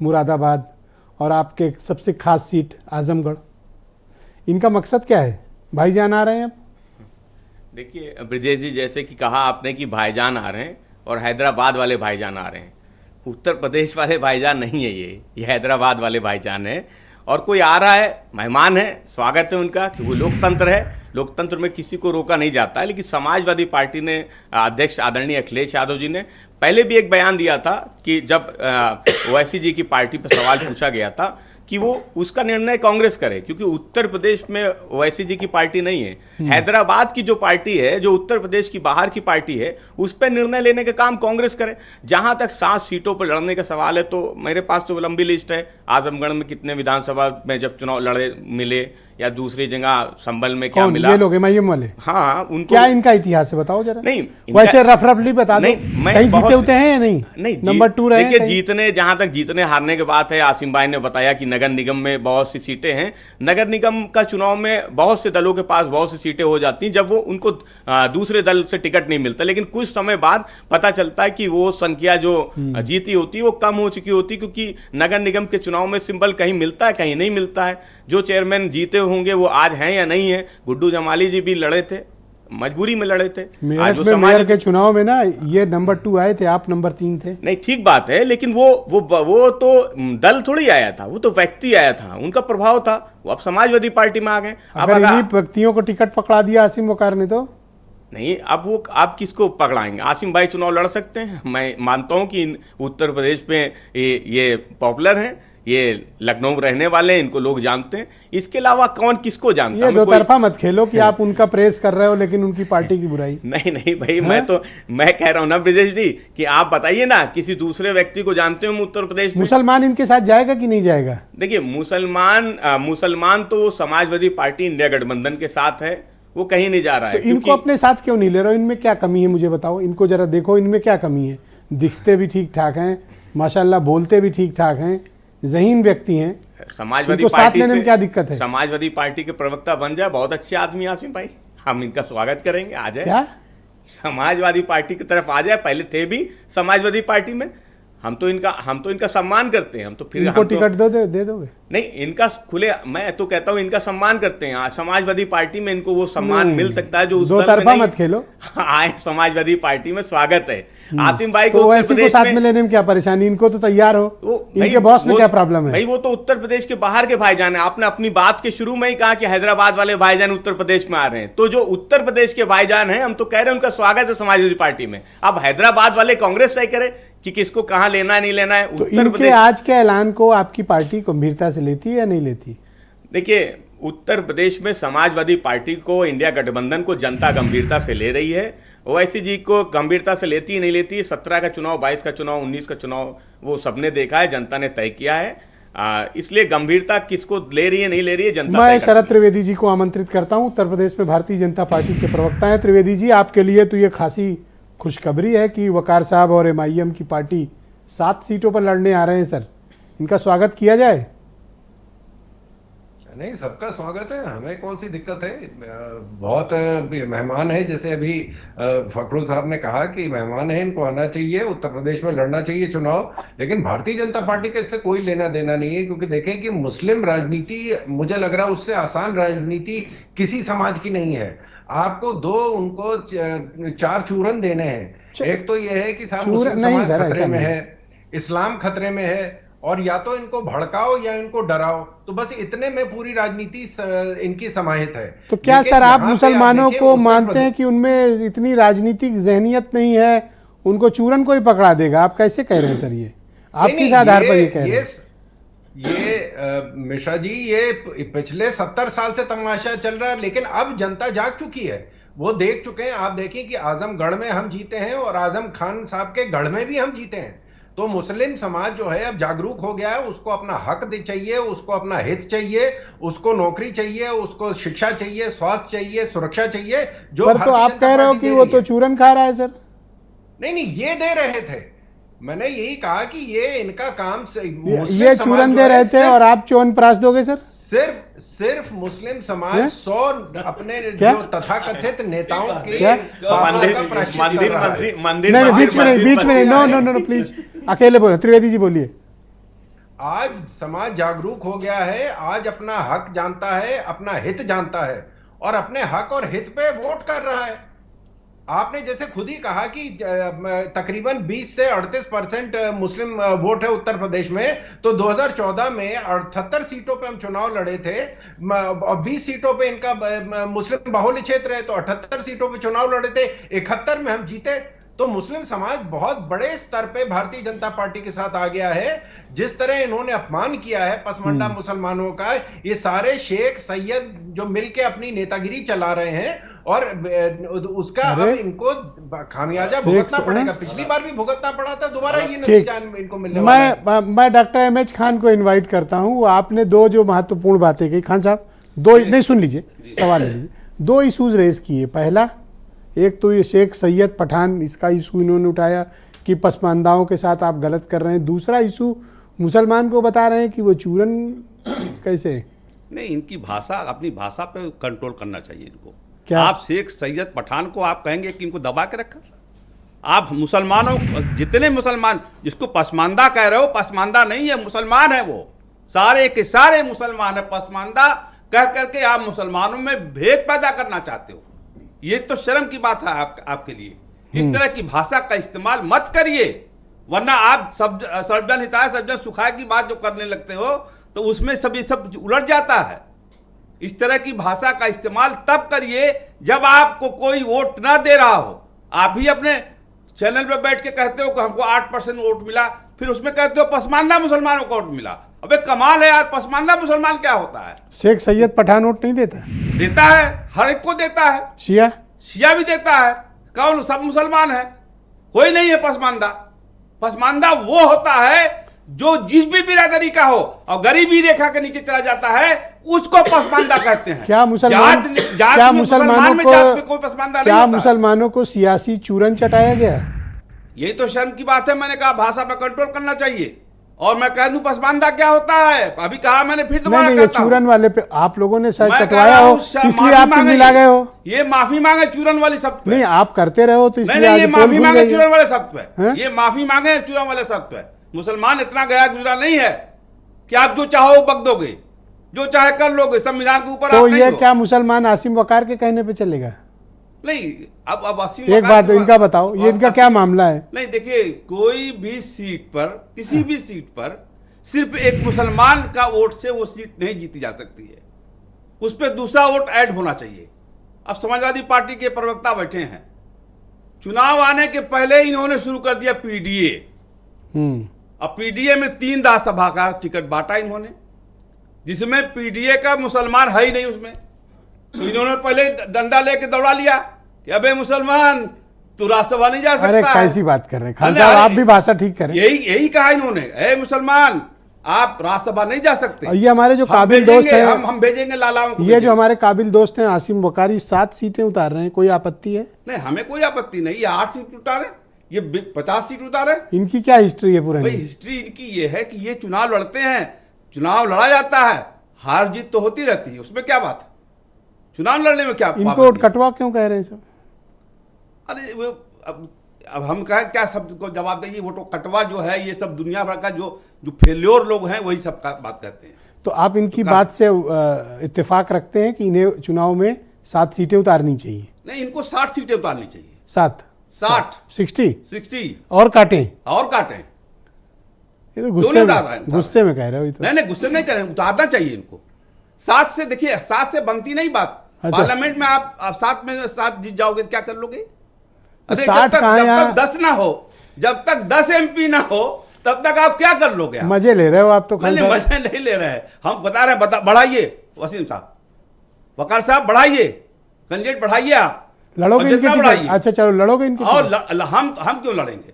[SPEAKER 2] मुरादाबाद और आपके सबसे खास सीट आजमगढ़। इनका मकसद क्या है? भाईजान आ रहे हैं अब?
[SPEAKER 7] देखिए ब्रिजेश जी, जैसे कि कहा आपने कि भाईजान आ रहे हैं और हैदराबाद वाले भाईजान आ रहे हैं। उत्तर प्रदेश वाले भाईजान नहीं है, ये हैदराबाद वाले भाईजान है। और कोई आ रहा है, मेहमान है, स्वागत है उनका, कि वो लोकतंत्र है, लोकतंत्र में किसी को रोका नहीं जाता है। लेकिन समाजवादी पार्टी ने अध्यक्ष आदरणीय अखिलेश यादव जी ने पहले भी एक बयान दिया था कि जब ओवैसी जी की पार्टी पर सवाल पूछा गया था कि वो उसका निर्णय कांग्रेस करे, क्योंकि उत्तर प्रदेश में ओवैसी जी की पार्टी नहीं है। हैदराबाद की जो पार्टी है, जो उत्तर प्रदेश की बाहर की पार्टी है, उस पर निर्णय लेने का काम कांग्रेस करे। जहां तक 7 सीटों पर लड़ने का सवाल है, तो मेरे पास तो लंबी लिस्ट है। आजमगढ़ में कितने विधानसभा में जब चुनाव लड़े मिले, या दूसरी जगह संभल में क्या
[SPEAKER 2] कौन?
[SPEAKER 7] मिला।
[SPEAKER 2] ये लोग MIM वाले?
[SPEAKER 7] हाँ, उनको
[SPEAKER 2] क्या इनका इतिहास है, बताओ जरा।
[SPEAKER 7] नहीं,
[SPEAKER 2] वैसे रफली बता दो।
[SPEAKER 7] नहीं, मैं
[SPEAKER 2] कहीं
[SPEAKER 7] बहुत
[SPEAKER 2] जीते उते हैं या नहीं?
[SPEAKER 7] नहीं,
[SPEAKER 2] नंबर 2 रहे हैं
[SPEAKER 7] देखिए,
[SPEAKER 2] कहीं?
[SPEAKER 7] जीतने, जहां तक जीतने हारने की बात है, आसिम भाई ने बताया कि नगर निगम में बहुत सी सीटें हैं। नगर निगम का चुनाव में बहुत से दलों के पास बहुत सी सीटें हो जाती हैं जब वो उनको दूसरे दल से टिकट नहीं मिलता। लेकिन कुछ समय बाद पता चलता है कि वो संख्या जो जीती होती है वो कम हो चुकी होती, क्योंकि नगर निगम के चुनाव में सिंबल कहीं मिलता है, कहीं नहीं मिलता है। जो चेयरमैन जीते होंगे वो आज हैं या नहीं है। गुड्डू जमाली जी भी लड़े थे, मजबूरी में लड़े थे।
[SPEAKER 2] मेरठ में मेयर के चुनाव में ना ये नंबर 2 आए थे, आप नंबर 3 थे।
[SPEAKER 7] नहीं, ठीक बात है, लेकिन वो तो दल थोड़ी आया था, वो तो व्यक्ति आया था, उनका प्रभाव था। वो अब समाजवादी पार्टी में आ गए।
[SPEAKER 2] अगर इन्हीं व्यक्तियों को टिकट पकड़ा दिया आसिम वकार ने तो
[SPEAKER 7] नहीं, अब वो आप किसको पकड़ाएंगे? आसिम भाई चुनाव लड़ सकते हैं। मैं मानता हूं कि उत्तर प्रदेश में ये पॉपुलर हैं, ये लखनऊ रहने वाले हैं, इनको लोग जानते हैं। इसके अलावा कौन किसको जानता है?
[SPEAKER 2] ये दो तरफा मत खेलो कि आप उनका प्रेस कर रहे हो लेकिन उनकी पार्टी की बुराई।
[SPEAKER 7] नहीं नहीं भाई, मैं कह रहा हूं ना ब्रिजेश जी कि आप बताइए ना, किसी दूसरे व्यक्ति को जानते हो उत्तर प्रदेश में?
[SPEAKER 2] मुसलमान इनके साथ जाएगा कि नहीं जाएगा?
[SPEAKER 7] देखिए, मुसलमान तो समाजवादी पार्टी इंडिया गठबंधन के साथ है, वो कहीं नहीं जा रहा है।
[SPEAKER 2] तो इनको अपने साथ क्यों नहीं ले रहे हो? इनमें क्या कमी है मुझे बताओ। इनको जरा देखो, इनमें क्या कमी है? दिखते भी ठीक ठाक हैं माशाल्लाह, बोलते भी ठीक ठाक हैं, ज़हीन व्यक्ति हैं।
[SPEAKER 7] समाजवादी
[SPEAKER 2] साथ
[SPEAKER 7] पार्टी
[SPEAKER 2] लेने में
[SPEAKER 7] से
[SPEAKER 2] क्या दिक्कत है?
[SPEAKER 7] समाजवादी पार्टी के प्रवक्ता बन जाए, बहुत अच्छे आदमी आसिम भाई, हम इनका स्वागत करेंगे। आ जाए,
[SPEAKER 2] क्या
[SPEAKER 7] समाजवादी पार्टी की तरफ आ जाए। पहले थे भी समाजवादी पार्टी में, हम तो इनका सम्मान करते हैं। हम तो फिर
[SPEAKER 2] इनको टिकट दे दोगे?
[SPEAKER 7] नहीं, इनका खुले, मैं तो कहता हूं इनका सम्मान करते हैं। समाजवादी पार्टी में इनको वो सम्मान मिल सकता है जो उस
[SPEAKER 2] दो
[SPEAKER 7] दल में
[SPEAKER 2] तरफा
[SPEAKER 7] नहीं।
[SPEAKER 2] मत खेलो।
[SPEAKER 7] आए समाजवादी पार्टी में, स्वागत है। आसिम भाई को
[SPEAKER 2] तो
[SPEAKER 7] उत्तर
[SPEAKER 2] ऐसे को
[SPEAKER 7] प्रदेश
[SPEAKER 2] साथ में लेने में क्या परेशानी? इनको तो तैयार हो, इनके बॉस में क्या प्रॉब्लम है?
[SPEAKER 7] भाई वो तो उत्तर प्रदेश के बाहर के भाईजान है। आपने अपनी बात के शुरू में ही कहा कि हैदराबाद वाले भाईजान उत्तर प्रदेश में आ रहे हैं, तो जो उत्तर प्रदेश के भाईजान हैं, हम तो कह रहे हैं उनका स्वागत है समाजवादी पार्टी में। अब हैदराबाद वाले कांग्रेस तय करे कि किसको कहां लेना है, नहीं लेना है।
[SPEAKER 2] तो इनके आज के ऐलान को आपकी पार्टी गंभीरता से लेती है या नहीं लेती?
[SPEAKER 7] देखिए, उत्तर प्रदेश में समाजवादी पार्टी को, इंडिया गठबंधन को जनता गंभीरता से ले रही है। ओवैसी जी को गंभीरता से लेती ही नहीं लेती। 17 का चुनाव, 22 का चुनाव, 19 का चुनाव वो सबने देखा है, जनता ने तय किया है। इसलिए गंभीरता किसको ले रही है, नहीं ले रही है, जनता
[SPEAKER 2] मैं शरद त्रिवेदी जी को आमंत्रित करता हूं। उत्तर प्रदेश में भारतीय जनता पार्टी के प्रवक्ता हैं त्रिवेदी जी। आपके लिए तो ये खासी खुशखबरी है कि वकार साहब और MIM की पार्टी 7 सीटों पर लड़ने आ रहे हैं। सर, इनका स्वागत किया जाए?
[SPEAKER 8] नहीं, सबका स्वागत है, हमें कौन सी दिक्कत है। बहुत मेहमान है, जैसे अभी फखरुल साहब ने कहा कि मेहमान है, इनको आना चाहिए, उत्तर प्रदेश में लड़ना चाहिए चुनाव। लेकिन भारतीय जनता पार्टी का इससे कोई लेना देना नहीं है, क्योंकि देखें कि मुस्लिम राजनीति, मुझे लग रहा है उससे आसान राजनीति किसी समाज की नहीं है। आपको उनको 4 चूरन देने हैं। एक तो यह है कि साहब मुस्लिम समाज खतरे में है, इस्लाम खतरे में है, और या तो इनको भड़काओ या इनको डराओ, तो बस इतने में पूरी राजनीति इनकी समाहित है।
[SPEAKER 2] तो क्या
[SPEAKER 8] लेकिन
[SPEAKER 2] सर आप
[SPEAKER 8] यहाँ पे
[SPEAKER 2] मुसलमानों
[SPEAKER 8] देखिए,
[SPEAKER 2] को
[SPEAKER 8] उत्तर
[SPEAKER 2] मानते हैं कि उनमें इतनी राजनीतिक जहनियत नहीं है, उनको चूरन को ही पकड़ा देगा? आप कैसे कह रहे हैं सर? ये आप
[SPEAKER 8] नहीं,
[SPEAKER 2] किस आधार पर ये कह रहे हैं?
[SPEAKER 8] ये मिश्रा जी, ये पिछले 70 साल से तमाशा चल रहा है, लेकिन अब जनता जाग चुकी है, वो देख चुके हैं। आप देखिए कि आजमगढ़ में हम जीते हैं और आजम खान साहब के गढ़ में भी हम जीते हैं। तो मुस्लिम समाज जो है अब जागरूक हो गया है, उसको अपना हक चाहिए, उसको अपना हित चाहिए, उसको नौकरी चाहिए, उसको शिक्षा चाहिए, स्वास्थ्य चाहिए, सुरक्षा चाहिए। जो
[SPEAKER 2] पर तो आप कह रहे हो कि वो तो चूरन खा रहा है सर।
[SPEAKER 8] नहीं, ये दे रहे थे। मैंने यही कहा कि ये इनका काम
[SPEAKER 2] ये चूरन दे रहे थे और आप च्यवनप्राश दोगे सर?
[SPEAKER 8] सिर्फ मुस्लिम समाज 100 अपने
[SPEAKER 2] क्या?
[SPEAKER 8] जो तथाकथित नेताओं के
[SPEAKER 7] मंदिर
[SPEAKER 2] नहीं, बीच में नहीं, नो प्लीज, अकेले बोलो। त्रिवेदी जी बोलिए।
[SPEAKER 8] आज समाज जागरूक हो गया है, आज अपना हक जानता है, अपना हित जानता है और अपने हक और हित पे वोट कर रहा है। आपने जैसे खुद ही कहा कि तकरीबन 20 से 38% मुस्लिम वोट है उत्तर प्रदेश में, तो 2014 में 78 सीटों पे हम चुनाव लड़े थे और 20 सीटों पे इनका मुस्लिम बाहुल्य क्षेत्र है, तो 78 सीटों पे चुनाव लड़े थे, 71 में हम जीते। तो मुस्लिम समाज बहुत बड़े स्तर पे भारतीय जनता पार्टी के साथ आ गया है। जिस तरह इन्होंने अपमान किया है पसमंडा मुसलमानों का, ये सारे शेख सैयद जो मिलके अपनी नेतागिरी चला रहे हैं और उसका अब इनको खामियाजा भुगतना पड़ेगा। पिछली बार भी भुगतना पड़ा था, दोबारा ये नतीजा इनको मिलने वाला है।
[SPEAKER 2] मैं डॉक्टर एमएच खान को इनवाइट करता हूं। आपने दो जो महत्वपूर्ण बातें कही, खान साहब दो नहीं, सुन लीजिए, सवाल लीजिए। दो इशूज रेज किए। पहला, एक तो ये शेख सैयद पठान, इसका इशू इन्होंने उठाया कि पसमानदाओं के साथ आप गलत कर रहे हैं। दूसरा इशू मुसलमान को बता रहे हैं कि वो चूरन कैसे।
[SPEAKER 9] नहीं, इनकी भाषा, अपनी भाषा पे कंट्रोल करना चाहिए इनको।
[SPEAKER 2] क्या
[SPEAKER 9] आप शेख सैयद पठान को आप कहेंगे कि इनको दबा के रखा? आप मुसलमानों, जितने मुसलमान, जिसको पसमानदा कह रहे हो, पसमानदा नहीं है, मुसलमान है। वो सारे के सारे मुसलमान है। पसमानदा कह करके आप मुसलमानों में भेद पैदा करना चाहते हो, ये तो शर्म की बात है आपके लिए। इस तरह की भाषा का इस्तेमाल मत करिए, वरना आप सर्वजन हिताय सर्वजन सुखाय की बात जो करने लगते हो तो उसमें सब उलट जाता है। इस तरह की भाषा का इस्तेमाल तब करिए जब आपको कोई वोट ना दे रहा हो। आप भी अपने चैनल पे बैठ के कहते हो कि हमको 8% वोट मिला, फिर उसमें कहते हो पसमानदा मुसलमानों को वोट मिला। अबे कमाल है यार, पसमानदा मुसलमान क्या होता है?
[SPEAKER 2] शेख सैयद पठान वोट नहीं देता?
[SPEAKER 9] देता है, हर एक को देता है। शिया भी देता है। कौन? सब मुसलमान है, कोई नहीं है पसमानदा। पसमानदा वो होता है जो जिस भी बिरादरी का हो और गरीबी रेखा के नीचे चला जाता है, उसको पसमानदा कहते हैं।
[SPEAKER 2] क्या मुसलमानों को सियासी चूरन चटाया गया?
[SPEAKER 9] यही तो शर्म की बात है। मैंने कहा भाषा पर कंट्रोल करना चाहिए और मैं कह दूं पसमानदा क्या होता है। अभी कहा मैंने, फिर दोबारा कहता हूं।
[SPEAKER 2] चूरन वाले पे आप लोगों ने शायद चटवाया हो, इसलिए आप मिला गए हो।
[SPEAKER 9] ये माफी मांगे चूरन वाली सब पे।
[SPEAKER 2] नहीं, आप करते रहो तो इसलिए
[SPEAKER 9] नहीं, ये माफी मांगे चूरन वाले सब पे। ये माफी मांगे चूरन वाले सब पे। मुसलमान इतना गया गुजरा नहीं है कि आप जो चाहो वो बक दोगे, जो चाहे कर लोगे, संविधान के ऊपर।
[SPEAKER 2] तो ये क्या मुसलमान आसिम वकार के कहने पे चलेगा?
[SPEAKER 9] नहीं, अब आसिम
[SPEAKER 2] एक बात इनका बताओ, ये इनका क्या मामला है?
[SPEAKER 9] नहीं, देखिए, कोई भी सीट पर, किसी भी सीट पर सिर्फ एक मुसलमान का वोट से वो सीट नहीं जीती जा सकती है, उस पर दूसरा वोट ऐड होना चाहिए। अब समाजवादी पार्टी के प्रवक्ता बैठे हैं, चुनाव आने के पहले इन्होंने शुरू कर दिया पीडीए। अब पीडीए में 3 राज्यसभा का टिकट बांटा इन्होंने, जिसमें पीडीए का मुसलमान है ही नहीं उसमें। तो इन्होंने पहले डंडा लेके दौड़ा लिया कि अबे मुसलमान, तू राज्यसभा नहीं जा सकता।
[SPEAKER 2] अरे कैसी बात कर रहे हैं खान साहब, आप भी भाषा ठीक करें।
[SPEAKER 9] यही कहा इन्होंने, ए मुसलमान, आप राज्यसभा नहीं जा सकते।
[SPEAKER 2] ये हमारे जो काबिल दोस्त हैं,
[SPEAKER 9] हम भेजेंगे लालाओं को।
[SPEAKER 2] ये जो हमारे काबिल दोस्त हैं आसिम वकारी 7 सीटें उतार रहे हैं, कोई आपत्ति है?
[SPEAKER 9] नहीं, हमें कोई आपत्ति नहीं। ये 8 सीट उतारे, ये 50 सीट उतारे।
[SPEAKER 2] इनकी क्या हिस्ट्री है पुरानी?
[SPEAKER 9] भाई हिस्ट्री इनकी ये है कि ये चुनाव लड़ते हैं, चुनाव लड़ा जाता है, हार जीत तो होती रहती है, उसमें क्या बात है? चुनाव लड़ने में क्या?
[SPEAKER 2] इनको वोट कटवा क्यों कह रहे हैं सब?
[SPEAKER 9] अरे वो अब हम कहें क्या शब्द को जवाब देंगे? वोटो कटवा जो है, ये सब दुनिया भर का जो फेल्योर लोग हैं वही सब का बात कहते हैं।
[SPEAKER 2] तो आप इनकी बात से इत्तेफाक रखते हैं कि इन्हें चुनाव में 7 सीटें उतारनी चाहिए?
[SPEAKER 9] नहीं, इनको 60 सीटें उतारनी चाहिए।
[SPEAKER 2] 60
[SPEAKER 9] 60
[SPEAKER 2] 60
[SPEAKER 9] 60
[SPEAKER 2] और काटें?
[SPEAKER 9] और काटें।
[SPEAKER 2] ये तो
[SPEAKER 9] क्यों नहीं उतार रहा है?
[SPEAKER 2] गुस्से में कह रहे हो ये तो।
[SPEAKER 9] नहीं गुस्से नहीं कर रहे हैं, उतारना चाहिए इनको। 7 से देखिए, 7 से बनती नहीं बात।
[SPEAKER 2] अच्छा।
[SPEAKER 9] पार्लियामेंट में आप 7 जीत जाओगे तो क्या कर लोगे? अरे
[SPEAKER 2] 60
[SPEAKER 9] जब
[SPEAKER 2] कहाँ यहाँ?
[SPEAKER 9] तक 10 ना हो, जब तक 10 MP ना हो, तब तक आप क्या कर लोगे?
[SPEAKER 2] मजे ले रहे हो आप तो।
[SPEAKER 9] नहीं मजे नहीं ले रहे हैं, हम बता रहे हैं, बढ़ाइए वसीम साहब, वकार साहब बढ़ाइए, कैंडिडेट बढ़ाइए, आप
[SPEAKER 2] लड़ोगे इनके
[SPEAKER 9] जितना बढ़ाइए।
[SPEAKER 2] अच्छा चलो लड़ोगे इनके
[SPEAKER 9] और हम क्यों लड़ेंगे?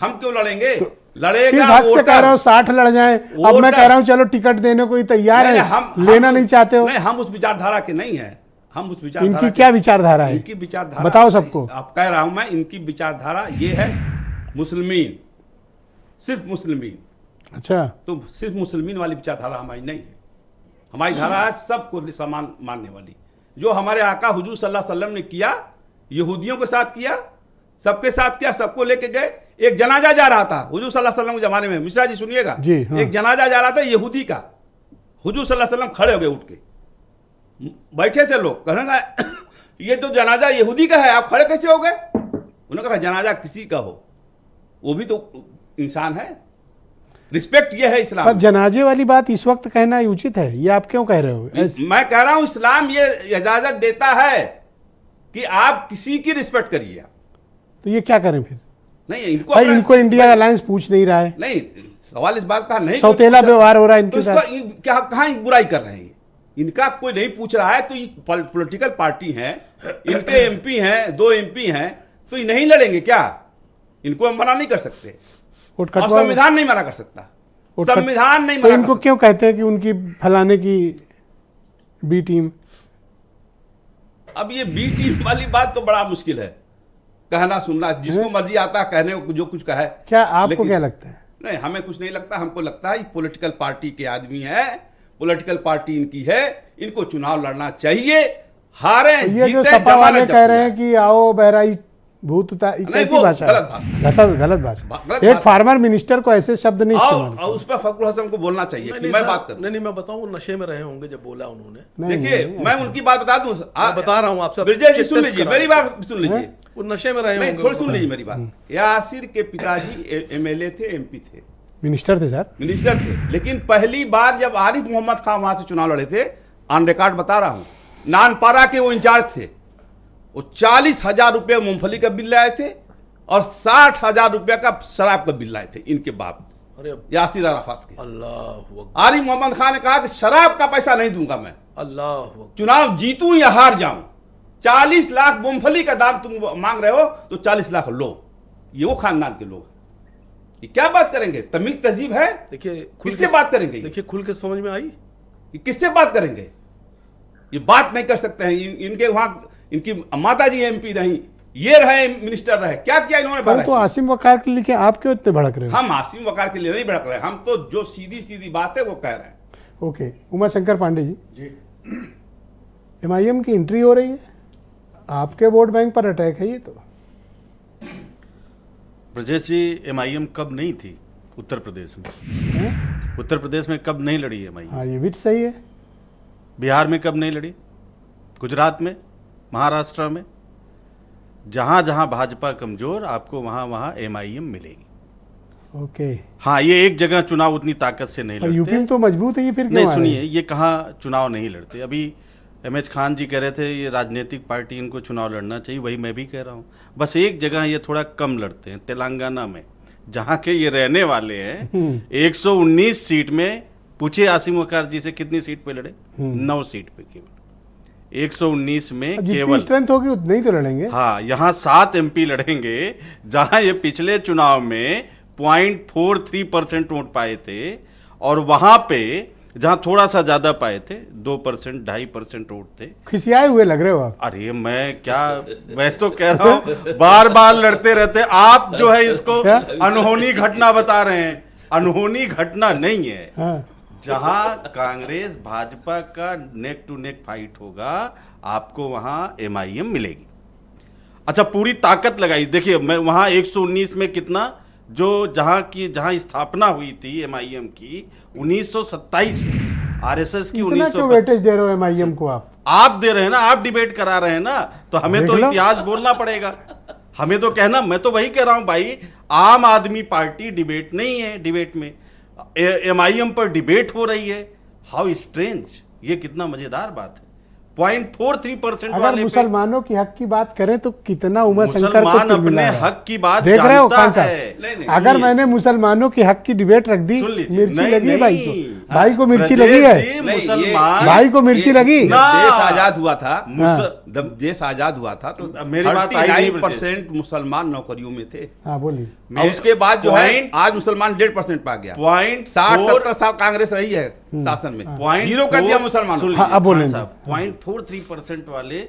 [SPEAKER 9] हम क्यों लड़ेंगे?
[SPEAKER 2] किस
[SPEAKER 9] लड़ेगा
[SPEAKER 2] हक से कह रहे हो
[SPEAKER 9] वोटर।
[SPEAKER 2] 60 लड़ जाएं? अब मैं
[SPEAKER 9] वोटर।
[SPEAKER 2] कह रहा हूं चलो टिकट देने को ही तैयार
[SPEAKER 9] नहीं,
[SPEAKER 2] है, लेना नहीं चाहते हो?
[SPEAKER 9] नहीं, हम उस विचारधारा के नहीं है, हम उस विचारधारा
[SPEAKER 2] इनकी
[SPEAKER 9] के-
[SPEAKER 2] क्या विचारधारा है?
[SPEAKER 9] इनकी विचारधारा
[SPEAKER 2] बताओ सबको।
[SPEAKER 9] आप कह रहा हूं मैं, इनकी विचारधारा ये है मुस्लिमीन, सिर्फ मुस्लिमीन।
[SPEAKER 2] अच्छा,
[SPEAKER 9] तो सिर्फ मुस्लिमीन वाली विचारधारा हमारी नहीं है। हमारी धारा है सबको समान मानने वाली। जो हमारे आका हुजूर सल्लल्लाहु अलैहि वसल्लम ने किया, यहूदियों के साथ किया, सबके साथ किया, सबको लेके गए। एक जनाजा जा रहा था हुजूर सल्लल्लाहु अलैहि वसल्लम के जमाने में, मिश्रा जी सुनिएगा
[SPEAKER 2] जी, हाँ।
[SPEAKER 9] एक जनाजा जा रहा था यहूदी का, हुजूर सल्लल्लाहु अलैहि वसल्लम खड़े हो गए, उठ के बैठे थे लोग, कहने लगा ये तो जनाजा यहूदी का है, आप खड़े कैसे हो गए? उन्होंने कहा जनाजा किसी का हो, वो भी तो इंसान है, रिस्पेक्ट ये है इस्लाम
[SPEAKER 2] पर
[SPEAKER 9] में।
[SPEAKER 2] जनाजे वाली बात इस वक्त कहना ही उचित है, ये आप क्यों कह रहे हो?
[SPEAKER 9] मैं कह रहा हूं इस्लाम ये इजाजत देता है कि आप किसी की रिस्पेक्ट करिए। आप
[SPEAKER 2] तो ये क्या करें फिर?
[SPEAKER 9] नहीं, इनको
[SPEAKER 2] भाई
[SPEAKER 9] अपना-
[SPEAKER 2] इनको इंडिया अलायंस पूछ नहीं रहा है,
[SPEAKER 9] नहीं, सवाल इस बात का नहीं,
[SPEAKER 2] सौतेला व्यवहार हो रहा है
[SPEAKER 9] तो
[SPEAKER 2] इनके
[SPEAKER 9] इसका
[SPEAKER 2] साथ।
[SPEAKER 9] क्या कहां बुराई कर रहे हैं? इनका कोई नहीं पूछ रहा है, तो ये पॉलिटिकल पार्टी है, इनके MP हैं, 2 MP हैं, तो ये नहीं लड़ेंगे क्या? इनको हम मना नहीं कर सकते, और संविधान नहीं मना कर सकता, संविधान नहीं
[SPEAKER 2] तो
[SPEAKER 9] मना
[SPEAKER 2] इनको
[SPEAKER 9] कर
[SPEAKER 2] क्यों कहते हैं कि उनकी फलाने की बी टीम?
[SPEAKER 9] सकता। अब ये बी टीम वाली बात तो बड़ा मुश्किल है, कहना सुनना, जिसको मर्जी आता है कहने को जो कुछ कहे।
[SPEAKER 2] क्या आपको
[SPEAKER 9] लेकिन-
[SPEAKER 2] क्या लगता है?
[SPEAKER 9] नहीं, हमें कुछ नहीं लगता। हमको लगता है ये पॉलिटिकल पार्टी के आदमी है, पॉलिटिकल पार्टी इनकी है, इनको चुनाव लड़ना चाहिए, हारे
[SPEAKER 2] तो ये जो
[SPEAKER 9] जीते,
[SPEAKER 2] सपा वाले
[SPEAKER 9] जमानत
[SPEAKER 2] कह
[SPEAKER 9] जब्त
[SPEAKER 2] रहे
[SPEAKER 9] हो
[SPEAKER 2] हैं कि आओ बहराई भूत उतार,
[SPEAKER 9] नहीं,
[SPEAKER 2] कैसी
[SPEAKER 9] वो
[SPEAKER 2] भाषा
[SPEAKER 9] गलत भाषा है।
[SPEAKER 2] गलत भाषा।
[SPEAKER 9] गलत
[SPEAKER 2] एक
[SPEAKER 9] भाषा।
[SPEAKER 2] फार्मर मिनिस्टर को ऐसे शब्द नहीं इस्तेमाल
[SPEAKER 9] और उस पर फखरुल हसन को बोलना चाहिए कि मैं बात करूं।
[SPEAKER 4] नहीं मैं बताऊं, वो नशे में रहे होंगे जब बोला उन्होंने।
[SPEAKER 2] नहीं,
[SPEAKER 9] देखिए,
[SPEAKER 2] नहीं,
[SPEAKER 9] मैं उनकी बात बता दूं,
[SPEAKER 4] मैं बता रहा हूं आपसे,
[SPEAKER 9] ब्रजेश जी सुन
[SPEAKER 4] टेस्ट
[SPEAKER 9] लीजिए,
[SPEAKER 4] करा
[SPEAKER 9] मेरी
[SPEAKER 4] रहा
[SPEAKER 9] बात सुन लीजिए,
[SPEAKER 4] वो नशे में रहे
[SPEAKER 9] नहीं
[SPEAKER 4] होंगे।
[SPEAKER 9] थोड़ी सुन लीजिए मेरी बात। यासिर के पिताजी MLA थे, MP थे,
[SPEAKER 2] मिनिस्टर थे सर।
[SPEAKER 9] मिनिस्टर थे, लेकिन पहली बार जब आरिफ मोहम्मद खान वहां से चुनाव लड़े थे, ऑन रिकॉर्ड बता रहा हूं, नानपारा के वो इंचार्ज थे, वो 40,000 रुपये मूंगफली का बिल लाए थे और 60,000 रुपये का शराब का बिल लाए थे इनके बाप
[SPEAKER 4] अरे
[SPEAKER 9] यासिर अराफात के।
[SPEAKER 4] अल्लाह
[SPEAKER 9] आरिफ मोहम्मद खान ने कहा कि शराब का पैसा नहीं दूंगा मैं,
[SPEAKER 4] अल्लाह
[SPEAKER 9] चुनाव जीतूं या हार जाऊं, 40 लाख मूंगफली का दाम तुम मांग रहे हो तो 40 लाख लो। ये वो खानदान के लोग हैं। ये क्या बात करेंगे? तमीज तहजीब है?
[SPEAKER 4] देखिए
[SPEAKER 9] किससे बात करेंगे?
[SPEAKER 4] देखिए खुल के समझ में आई।
[SPEAKER 9] ये किससे बात करेंगे? ये बात नहीं कर सकते हैं। इनके वहां इनकी माता जी MP रही, ये रहे मिनिस्टर रहे, क्या किया इन्होंने?
[SPEAKER 2] पर तो आसिम वकार के लिए आप क्यों इतने भड़क रहे हो?
[SPEAKER 9] हम आसिम वकार के लिए नहीं भड़क रहे, हम तो जो सीधी सीधी बात है वो कह रहे हैं।
[SPEAKER 2] ओके, उमा शंकर पांडे जी, MIM की एंट्री हो रही है, आपके वोट बैंक पर अटैक है ये तो।
[SPEAKER 10] ब्रजेश जी, MIM कब नहीं थी उत्तर प्रदेश में? उत्तर प्रदेश में कब नहीं लड़ी MIM?
[SPEAKER 2] हाँ, ये भी सही है।
[SPEAKER 10] बिहार में कब नहीं लड़ी? गुजरात में, महाराष्ट्र में, जहां जहां भाजपा कमजोर, आपको वहां वहां MIM मिलेगी।
[SPEAKER 2] ओके,
[SPEAKER 10] हाँ, ये एक जगह चुनाव उतनी ताकत से नहीं
[SPEAKER 2] पर
[SPEAKER 10] लड़ते।
[SPEAKER 2] यूपी में तो मजबूत है ये, फिर क्यों
[SPEAKER 10] नहीं
[SPEAKER 2] आ रहे
[SPEAKER 10] सुनिए,
[SPEAKER 2] हैं?
[SPEAKER 10] ये कहाँ चुनाव नहीं लड़ते। अभी MH खान जी कह रहे थे ये राजनीतिक पार्टी, इनको चुनाव लड़ना चाहिए, वही मैं भी कह रहा हूँ। बस एक जगह ये थोड़ा कम लड़ते हैं, तेलंगाना में, जहाँ के ये रहने वाले हैं। 119 सीट में, पूछे आसिम वकार जी से कितनी सीट पे लड़े? 9 सीट पे केवल, 119 में
[SPEAKER 2] जितनी
[SPEAKER 10] केवल।
[SPEAKER 2] स्ट्रेंथ होगी उतनी ही तो लड़ेंगे।
[SPEAKER 10] हाँ, यहाँ 7 MP लड़ेंगे, जहाँ ये पिछले चुनाव में 0.43% वोट पाए थे, और वहाँ पे जहाँ थोड़ा सा ज्यादा पाए थे 2%, 2.5% वोट थे।
[SPEAKER 2] खिसियाए हुए लग रहे हो आप।
[SPEAKER 10] अरे मैं तो कह रहा हूँ बार बार लड़ते रहते। आप जो है इसको
[SPEAKER 2] क्या?
[SPEAKER 10] अनहोनी घटना बता रहे हैं। अनहोनी घटना नहीं है।
[SPEAKER 2] हाँ,
[SPEAKER 10] जहां कांग्रेस भाजपा का नेक टू नेक फाइट होगा, आपको वहां MIM मिलेगी। अच्छा, पूरी ताकत लगाई। देखिए, मैं वहां 119 में कितना, जो जहां स्थापना हुई थी MIM की 1927 में, RSS की
[SPEAKER 2] इतना क्यों
[SPEAKER 10] 1925।
[SPEAKER 2] वेटेज दे रहे हो MIM को आप
[SPEAKER 10] दे रहे हैं ना, आप डिबेट करा रहे हैं ना, तो हमें तो
[SPEAKER 2] देख लो।
[SPEAKER 10] इतिहास बोलना पड़ेगा। हमें तो कहना, मैं तो वही कह रहा हूं भाई, आम आदमी पार्टी डिबेट नहीं है, डिबेट में MIM पर डिबेट हो रही है। हाउ स्ट्रेंज, ये कितना मजेदार बात है। 0.43%
[SPEAKER 2] अगर
[SPEAKER 10] वाले पे
[SPEAKER 2] मुसलमानों की हक की बात करें तो कितना उमा शंकर को
[SPEAKER 10] मुसलमान अपने
[SPEAKER 2] तिलमिला है।
[SPEAKER 10] हक की बात
[SPEAKER 2] देख रहे हो
[SPEAKER 10] जानता
[SPEAKER 2] खान साहब,
[SPEAKER 10] है।
[SPEAKER 9] नहीं,
[SPEAKER 2] अगर मैंने मुसलमानों की हक की डिबेट रख दी,
[SPEAKER 10] सुन लीजिए,
[SPEAKER 2] मिर्ची
[SPEAKER 10] नहीं,
[SPEAKER 2] लगी है भाई को,
[SPEAKER 10] नहीं।
[SPEAKER 2] भाई को मिर्ची
[SPEAKER 10] ब्रजेश
[SPEAKER 2] लगी है,
[SPEAKER 10] जी, मुसलमान
[SPEAKER 2] भाई को मिर्ची लगी।
[SPEAKER 9] जब देश आजाद हुआ था,
[SPEAKER 10] मुस-
[SPEAKER 9] जब देश आजाद हुआ था तो
[SPEAKER 10] मेरी बात आई नहीं,
[SPEAKER 9] 39% मुसलमान नौकरियों में थे।
[SPEAKER 2] हाँ बोलिए।
[SPEAKER 9] और उसके बाद जो है
[SPEAKER 10] point-
[SPEAKER 9] आज मुसलमान 1.5% पा गया।
[SPEAKER 10] पॉइंट
[SPEAKER 9] 60-70 साल कांग्रेस रही है शासन में, जीरो कर दिया मुसलमानों।
[SPEAKER 2] हाँ, अब बोलेंगे।
[SPEAKER 10] 0.43% वाले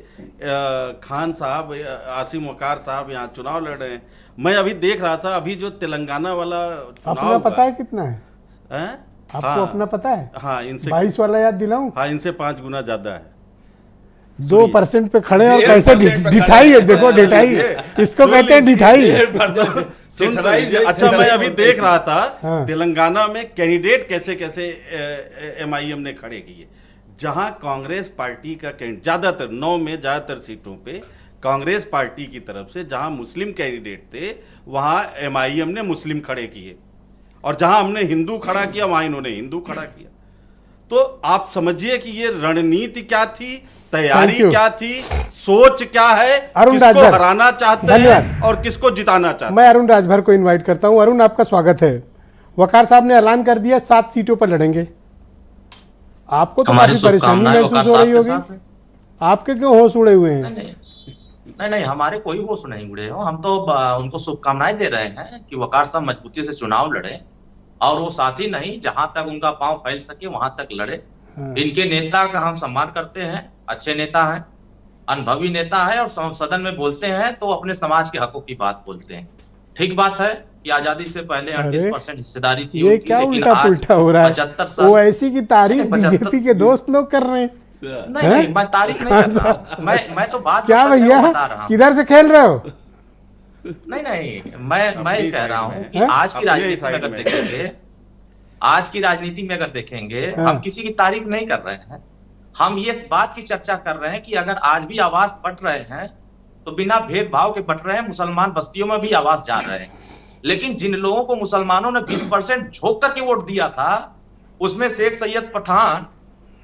[SPEAKER 10] खान साहब, आसिम वकार साहब यहाँ चुनाव लड़ रहे हैं। मैं अभी देख रहा था, अभी जो तेलंगाना वाला चुनाव
[SPEAKER 2] अपना पता है कितना है
[SPEAKER 10] हैं?
[SPEAKER 2] आपको?
[SPEAKER 10] हाँ,
[SPEAKER 2] अपना पता है?
[SPEAKER 10] हाँ, इनसे
[SPEAKER 2] 22 वाला याद दिलाऊं?
[SPEAKER 10] हाँ, इनसे 5 गुना ज्यादा है।
[SPEAKER 2] 2% पे खड़े और
[SPEAKER 9] 1%
[SPEAKER 2] कैसे
[SPEAKER 9] पे
[SPEAKER 2] डिठाई है,
[SPEAKER 9] खड़े।
[SPEAKER 2] देखो डिठाई, इसको
[SPEAKER 10] सुन
[SPEAKER 2] कहते हैं
[SPEAKER 10] लीजिए।
[SPEAKER 2] डिठाई।
[SPEAKER 10] सुन तो लीजिए। अच्छा, मैं अभी देख रहा था
[SPEAKER 2] हाँ।
[SPEAKER 10] तेलंगाना में कैंडिडेट कैसे कैसे MIM ने खड़े किए। जहां कांग्रेस पार्टी का ज्यादातर 9 में ज्यादातर सीटों पे कांग्रेस पार्टी की तरफ से जहां मुस्लिम कैंडिडेट थे, वहां MIM ने मुस्लिम खड़े किए, और जहां हमने हिंदू खड़ा किया वहां इन्होंने हिंदू खड़ा किया। तो आप समझिए कि ये रणनीति क्या थी, तैयारी
[SPEAKER 2] Thank you.
[SPEAKER 10] क्या थी, सोच क्या है,
[SPEAKER 2] अरुण
[SPEAKER 10] किसको
[SPEAKER 2] राजभर,
[SPEAKER 10] हराना चाहते
[SPEAKER 2] धन्यवाद।
[SPEAKER 10] हैं और किसको जिताना चाहते हैं।
[SPEAKER 2] मैं अरुण राजभर को इनवाइट करता हूं। अरुण, आपका स्वागत है। वकार साहब ने ऐलान कर दिया 7 सीटों पर लड़ेंगे। आपको तो काफी परेशानी महसूस हो रही होगी, आपके क्यों होश उड़े हुए हैं?
[SPEAKER 11] नहीं, हमारे कोई होश नहीं उड़े हो। हम तो उनको शुभकामनाएं दे रहे हैं कि वकार साहब मजबूती से चुनाव लड़े, और वो साथी नहीं, जहां तक उनका पांव फैल सके वहां तक लड़े। इनके नेता का हम सम्मान करते हैं, अच्छे नेता हैं, अनुभवी नेता है, और सदन में बोलते हैं तो अपने समाज के हकों की बात बोलते हैं। ठीक बात है कि आजादी से पहले 38% हिस्सेदारी थी
[SPEAKER 2] ये
[SPEAKER 11] उनकी,
[SPEAKER 2] क्या
[SPEAKER 11] लेकिन
[SPEAKER 2] उल्टा
[SPEAKER 11] आज
[SPEAKER 2] पुल्टा हो रहा है?
[SPEAKER 11] 75 साल।
[SPEAKER 2] ओवैसी की तारीफ
[SPEAKER 11] 75
[SPEAKER 2] बीजेपी के दोस्त लोग कर रहे हैं।
[SPEAKER 11] नहीं, मैं तारीफ नहीं कर रहा हूं। मैं तो बात
[SPEAKER 2] क्या
[SPEAKER 11] जो सच है वो
[SPEAKER 2] भैया,
[SPEAKER 11] बता रहा हूं।
[SPEAKER 2] किधर से खेल रहे हो?
[SPEAKER 11] नहीं, मैं कह रहा हूं कि
[SPEAKER 2] हैं?
[SPEAKER 11] आज की
[SPEAKER 10] अपनी
[SPEAKER 11] राजनीति में
[SPEAKER 10] साइड
[SPEAKER 11] अगर
[SPEAKER 10] में।
[SPEAKER 11] देखेंगे, आज की राजनीति में अगर देखेंगे,
[SPEAKER 2] हाँ।
[SPEAKER 11] हम किसी की तारीफ नहीं कर रहे हैं। हम ये इस बात की चर्चा कर रहे हैं कि अगर आज भी आवास बंट रहे हैं तो बिना भेदभाव के बंट रहे हैं, मुसलमान बस्तियों में भी आवास जा रहे हैं। लेकिन जिन लोगों को मुसलमानों ने 20% झोंक करके वोट दिया था, उसमें शेख सैयद पठान,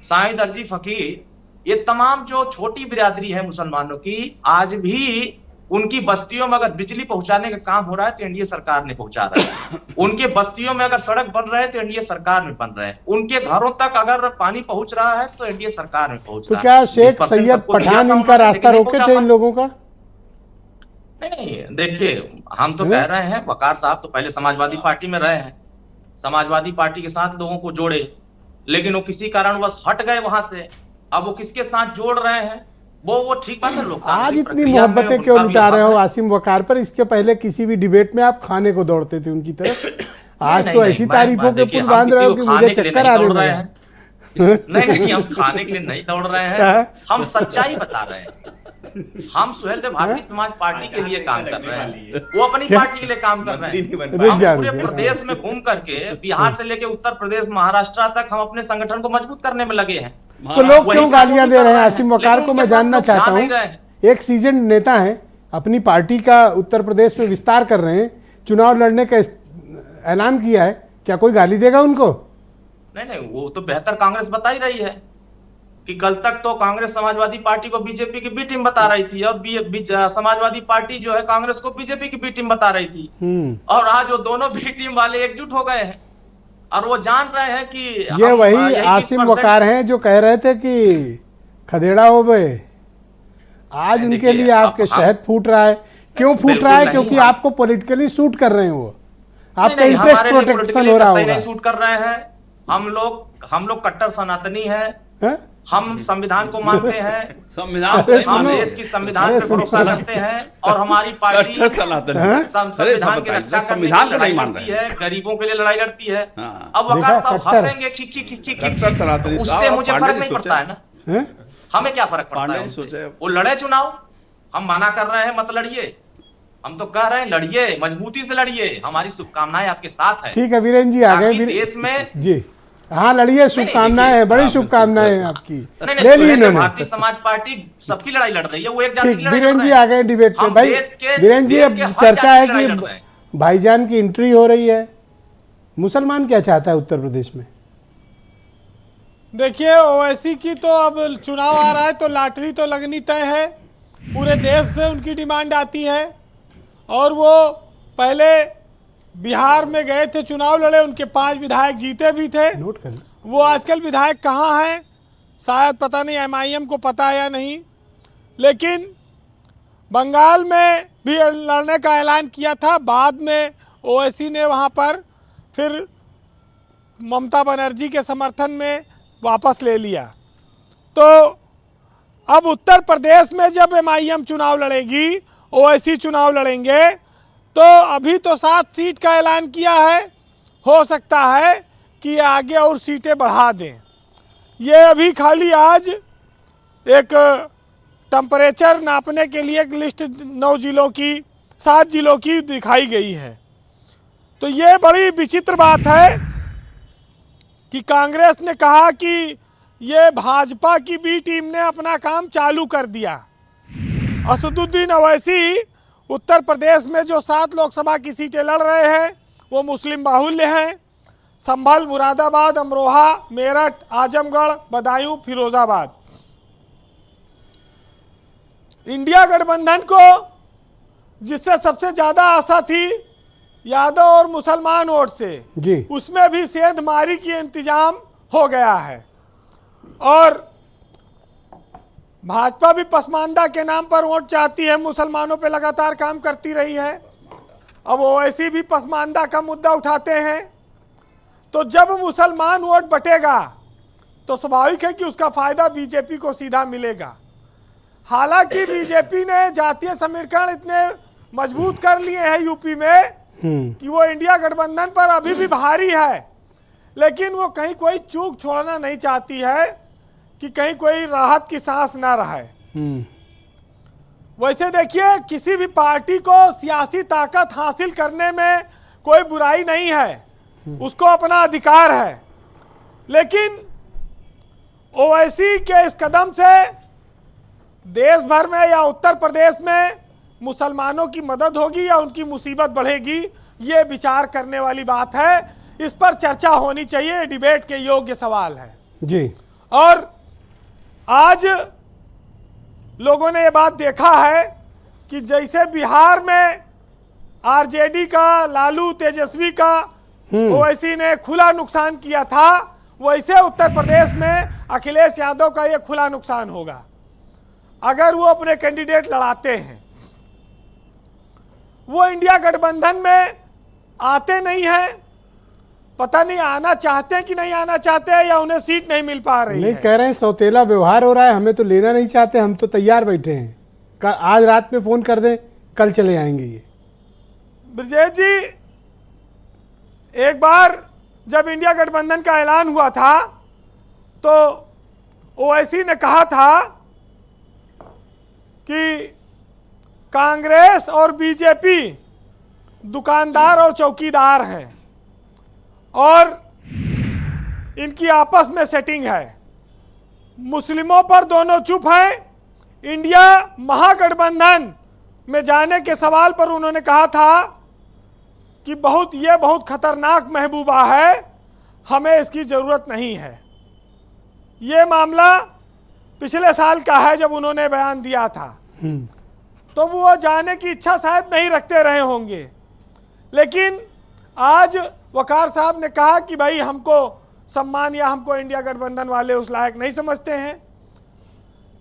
[SPEAKER 11] साईं दर्जी फकीर, ये तमाम जो छोटी बिरादरी है मुसलमानों की, आज भी उनकी बस्तियों में अगर बिजली पहुंचाने का काम हो रहा है तो एनडीए सरकार ने पहुंचा रहा है। उनके बस्तियों में अगर सड़क बन रहे हैं तो एनडीए सरकार में बन रहे हैं। उनके घरों तक अगर पानी पहुंच रहा है तो एनडीए सरकार में पहुंच
[SPEAKER 2] तो
[SPEAKER 11] रहा है।
[SPEAKER 2] क्या शेख
[SPEAKER 11] 20%
[SPEAKER 2] सैयद
[SPEAKER 11] सबको दिया
[SPEAKER 2] पठान
[SPEAKER 11] था
[SPEAKER 2] इनका
[SPEAKER 11] उन्होंने,
[SPEAKER 2] रास्ता
[SPEAKER 11] लेकिन नहीं
[SPEAKER 2] रोके
[SPEAKER 11] पहुंचा
[SPEAKER 2] थे इन
[SPEAKER 11] पाए।
[SPEAKER 2] लोगों का?
[SPEAKER 11] नहीं, देखिए, हम तो कह रहे हैं वकार साहब तो पहले समाजवादी पार्टी में रहे हैं, समाजवादी पार्टी के साथ लोगों को जोड़े, लेकिन वो किसी कारणवश हट गए वहां से। अब वो किसके साथ जोड़ रहे हैं, वो ठीक बात है। लोग
[SPEAKER 2] आज इतनी मोहब्बतें क्यों लुटा रहे हो आसिम वकार पर? इसके पहले किसी भी डिबेट में आप खाने को दौड़ते थे उनकी तरफ, आज तो ऐसी तारीफों के पुल बांध रहे हो कि मुझे चक्कर आ रहे हैं।
[SPEAKER 11] नहीं, हम खाने के लिए नहीं दौड़ रहे हैं, हम सच्चाई बता रहे हैं। हम सुहेल देव भारतीय समाज पार्टी के लिए काम कर रहे हैं, वो अपनी पार्टी के लिए काम कर रहे हैं। हम पूरे प्रदेश में घूम करके, बिहार से लेके उत्तर प्रदेश, महाराष्ट्र तक हम अपने संगठन को मजबूत करने में लगे हैं।
[SPEAKER 2] तो लोग क्यों गालियां दे रहे हैं आसिम वकार को? मैं जानना चाहता हूं। एक सीजन नेता है, अपनी पार्टी का उत्तर प्रदेश में विस्तार कर रहे हैं, चुनाव लड़ने का ऐलान किया है, क्या कोई गाली देगा उनको?
[SPEAKER 11] नहीं, वो तो बेहतर कांग्रेस बता ही रही है कि कल तक तो कांग्रेस समाजवादी पार्टी को बीजेपी की बी टीम बता रही थी, अब समाजवादी पार्टी जो है कांग्रेस को बीजेपी की बी टीम बता रही थी, और आज वो दोनों बी टीम वाले एकजुट हो गए हैं और वो जान रहे हैं कि
[SPEAKER 2] ये वही आसिम वकार हैं जो कह रहे थे कि खदेड़ा हो गए। आज उनके लिए आपके शहद फूट रहा है। क्यों फूट रहा है? क्योंकि आपको पॉलिटिकली सूट कर रहे हैं, वो आपका इंटरेस्ट प्रोटेक्शन हो रहा होगा।
[SPEAKER 11] सूट कर रहे हैं। हम लोग कट्टर सनातनी हैं, हम संविधान को मानते हैं,
[SPEAKER 9] संविधान
[SPEAKER 11] हम देश की संविधान पे भरोसा करते हैं, और हमारी पार्टी संविधान की रक्षा
[SPEAKER 9] संविधान को नहीं मान रहे
[SPEAKER 11] है, गरीबों के लिए लड़ाई लड़ती है।
[SPEAKER 9] हाँ।
[SPEAKER 11] अब वकार साहब हंसेंगे उससे मुझे फर्क नहीं पड़ता है ना, हमें क्या फर्क पड़ता है? वो लड़े चुनाव, हम मना कर रहे हैं मत लड़िए, हम तो कह रहे हैं लड़िए, मजबूती से लड़िए, हमारी शुभकामनाएं आपके साथ है।
[SPEAKER 2] ठीक है, वीरेन जी आ गए।
[SPEAKER 11] देश में
[SPEAKER 2] जी हाँ, लड़िए, शुभकामनाएं हैं, बड़ी शुभकामनाएं हैं आपकी।
[SPEAKER 11] ले ली इन्होंने। भारतीय समाज पार्टी सबकी लड़ाई लड़ रही है, वो एक जाति की लड़ाई
[SPEAKER 2] वीरेन जी आ गए डिबेट पे। भाई वीरेन जी, अब चर्चा है कि भाईजान की एंट्री हो रही है, मुसलमान क्या चाहता है उत्तर प्रदेश में?
[SPEAKER 12] देखिए, ओवैसी की तो अब चुनाव आ रहा है तो लॉटरी तो लगनी तय है। पूरे देश से उनकी डिमांड आती है और वो पहले बिहार में गए थे, चुनाव लड़े, उनके 5 विधायक जीते भी थे।
[SPEAKER 2] नोट कर।
[SPEAKER 12] वो आजकल विधायक कहाँ हैं शायद पता नहीं, MIM को पता है या नहीं। लेकिन बंगाल में भी लड़ने का ऐलान किया था, बाद में ओवैसी ने वहाँ पर फिर ममता बनर्जी के समर्थन में वापस ले लिया। तो अब उत्तर प्रदेश में जब MIM चुनाव लड़ेगी, ओवैसी चुनाव लड़ेंगे, तो अभी तो 7 सीट का ऐलान किया है, हो सकता है कि आगे और सीटें बढ़ा दें। ये अभी खाली आज एक टेम्परेचर नापने के लिए एक लिस्ट 7 जिलों की दिखाई गई है। तो ये बड़ी विचित्र बात है कि कांग्रेस ने कहा कि ये भाजपा की बी टीम ने अपना काम चालू कर दिया। असदुद्दीन ओवैसी उत्तर प्रदेश में जो 7 लोकसभा की सीटें लड़ रहे हैं वो मुस्लिम बाहुल्य हैं। संभल, मुरादाबाद, अमरोहा, मेरठ, आजमगढ़, बदायूं, फिरोजाबाद। इंडिया गठबंधन को जिससे सबसे ज़्यादा आशा थी यादव और मुसलमान वोट से
[SPEAKER 2] जी,
[SPEAKER 12] उसमें भी सेंधमारी की इंतजाम हो गया है। और भाजपा भी पसमानदा के नाम पर वोट चाहती है, मुसलमानों पे लगातार काम करती रही है। अब ओवैसी भी पसमानदा का मुद्दा उठाते हैं। तो जब मुसलमान वोट बटेगा तो स्वाभाविक है कि उसका फायदा बीजेपी को सीधा मिलेगा। हालांकि बीजेपी ने जातीय समीकरण इतने मजबूत कर लिए हैं यूपी में कि वो इंडिया गठबंधन पर अभी भी भारी है, लेकिन वो कहीं कोई चूक छोड़ना नहीं चाहती है कि कहीं कोई राहत की सांस ना रहे। वैसे देखिए, किसी भी पार्टी को सियासी ताकत हासिल करने में कोई बुराई नहीं है, उसको अपना अधिकार है। लेकिन ओवैसी के इस कदम से देश भर में या उत्तर प्रदेश में मुसलमानों की मदद होगी या उनकी मुसीबत बढ़ेगी, ये विचार करने वाली बात है। इस पर चर्चा होनी चाहिए, डिबेट के योग्य सवाल है
[SPEAKER 2] जी।
[SPEAKER 12] और आज लोगों ने ये बात देखा है कि जैसे बिहार में आरजेडी का, लालू तेजस्वी का ओवैसी ने खुला नुकसान किया था, वैसे उत्तर प्रदेश में अखिलेश यादव का ये खुला नुकसान होगा अगर वो अपने कैंडिडेट लड़ाते हैं। वो इंडिया गठबंधन में आते नहीं हैं, पता नहीं आना चाहते हैं कि नहीं आना चाहते हैं या उन्हें सीट नहीं मिल पा रही
[SPEAKER 2] नहीं
[SPEAKER 12] है।
[SPEAKER 2] कह रहे हैं सौतेला व्यवहार हो रहा है, हमें तो लेना नहीं चाहते, हम तो तैयार बैठे हैं, आज रात में फोन कर दें, कल चले आएंगे। ये
[SPEAKER 12] ब्रजेश जी, एक बार जब इंडिया गठबंधन का ऐलान हुआ था तो ओवैसी ने कहा था कि कांग्रेस और बीजेपी दुकानदार और चौकीदार हैं और इनकी आपस में सेटिंग है। मुस्लिमों पर दोनों चुप हैं। इंडिया महागठबंधन में जाने के सवाल पर उन्होंने कहा था कि ये बहुत खतरनाक महबूबा है, हमें इसकी ज़रूरत नहीं है। ये मामला पिछले साल का है जब उन्होंने बयान दिया था। तो वो जाने की इच्छा शायद नहीं रखते रहे होंगे, लेकिन आज वकार साहब ने कहा कि भाई हमको सम्मान या हमको इंडिया गठबंधन वाले उस लायक नहीं समझते हैं।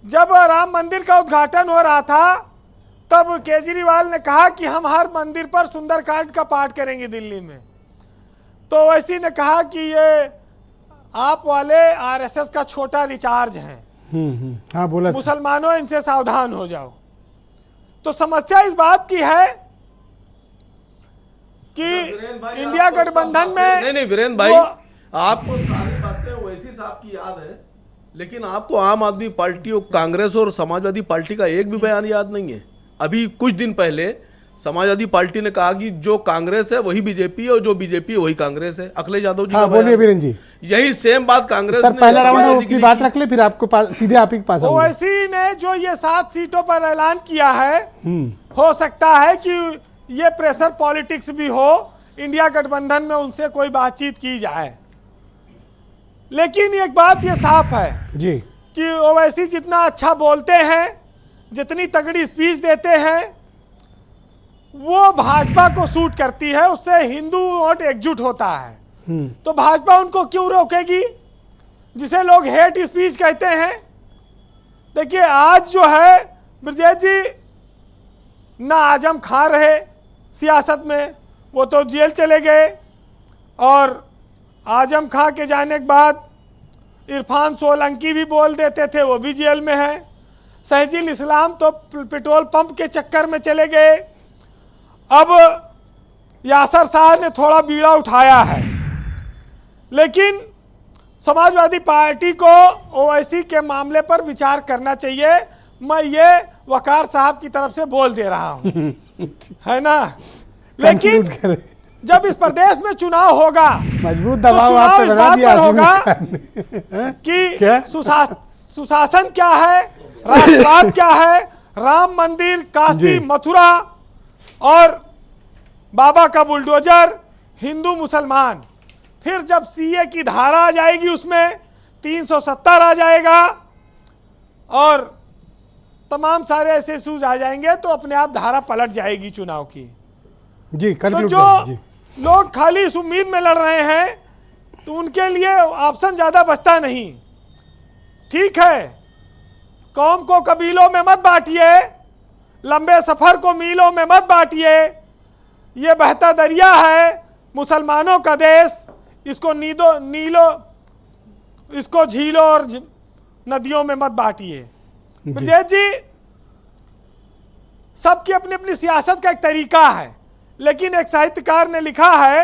[SPEAKER 12] जब राम मंदिर का उद्घाटन हो रहा था तब केजरीवाल ने कहा कि हम हर मंदिर पर सुंदरकांड का पाठ करेंगे दिल्ली में। तो ओवैसी ने कहा कि ये आप वाले आरएसएस का छोटा रिचार्ज हैं।
[SPEAKER 2] हाँ बोला,
[SPEAKER 12] मुसलमानों इनसे सावधान हो जाओ। तो समस्या इस बात की है कि इंडिया गठबंधन में
[SPEAKER 4] नहीं वीरेंद्र भाई, आपको सारी बातें ओवैसी साहब की याद है, लेकिन आपको आम आदमी पार्टी और कांग्रेस और समाजवादी पार्टी का एक भी बयान याद नहीं है। अभी कुछ दिन पहले समाजवादी पार्टी ने कहा कि जो कांग्रेस है वही बीजेपी है और जो बीजेपी है वही कांग्रेस है। अखिलेश यादव जी,
[SPEAKER 2] हाँ बोलिए वीरेंद्र जी।
[SPEAKER 4] यही सेम बात कांग्रेस
[SPEAKER 2] सर, पहला राउंड में अपनी बात रख ले, फिर आपको सीधे आप ही के पास आऊंगा।
[SPEAKER 12] ओवैसी ने जो ये 7 सीटों पर ऐलान किया है, हो सकता है कि ये प्रेशर पॉलिटिक्स भी हो, इंडिया गठबंधन में उनसे कोई बातचीत की जाए। लेकिन एक बात ये साफ है
[SPEAKER 2] जी
[SPEAKER 12] कि ओवैसी जितना अच्छा बोलते हैं, जितनी तगड़ी स्पीच देते हैं, वो भाजपा को सूट करती है, उससे हिंदू वोट एकजुट होता है। तो भाजपा उनको क्यों रोकेगी, जिसे लोग हेट स्पीच कहते हैं। देखिए आज जो है ब्रजेश जी ना आजम खां रहे सियासत में, वो तो जेल चले गए, और आजम खां के जाने के बाद इरफान सोलंकी भी बोल देते थे, वो भी जेल में है। शहजील इस्लाम तो पेट्रोल पंप के चक्कर में चले गए। अब यासर शाह ने थोड़ा बीड़ा उठाया है, लेकिन समाजवादी पार्टी को ओवैसी के मामले पर विचार करना चाहिए। मैं ये वकार साहब की तरफ से बोल दे रहा हूँ, है ना। लेकिन जब इस प्रदेश में चुनाव होगा,
[SPEAKER 2] मजबूत
[SPEAKER 12] तो
[SPEAKER 2] दबाव
[SPEAKER 12] चुनाव
[SPEAKER 2] आपसे
[SPEAKER 12] इस
[SPEAKER 2] बना
[SPEAKER 12] बात
[SPEAKER 2] दिया
[SPEAKER 12] पर
[SPEAKER 2] आसिम
[SPEAKER 12] होगा
[SPEAKER 2] खान ने।
[SPEAKER 12] कि
[SPEAKER 2] क्या?
[SPEAKER 12] सुशासन क्या है, राष्ट्रवाद क्या है, राम मंदिर, काशी, मथुरा और बाबा का बुलडोजर, हिंदू मुसलमान। फिर जब सीए की धारा आ जाएगी, उसमें 370 आ जाएगा और तमाम सारे ऐसे इशूज आ जाएंगे, तो अपने आप धारा पलट जाएगी चुनाव की।
[SPEAKER 2] जी
[SPEAKER 12] तो जो लोग खाली इस उम्मीद में लड़ रहे हैं, तो उनके लिए ऑप्शन ज्यादा बचता नहीं। ठीक है, कौम को कबीलों में मत बांटिए, लंबे सफर को मीलों में मत बांटिए। ये बहता दरिया है मुसलमानों का देश, इसको इसको झीलों और नदियों में मत बांटिए। ब्रजेश जी, सबकी अपनी अपनी सियासत का एक तरीका है, लेकिन एक साहित्यकार ने लिखा है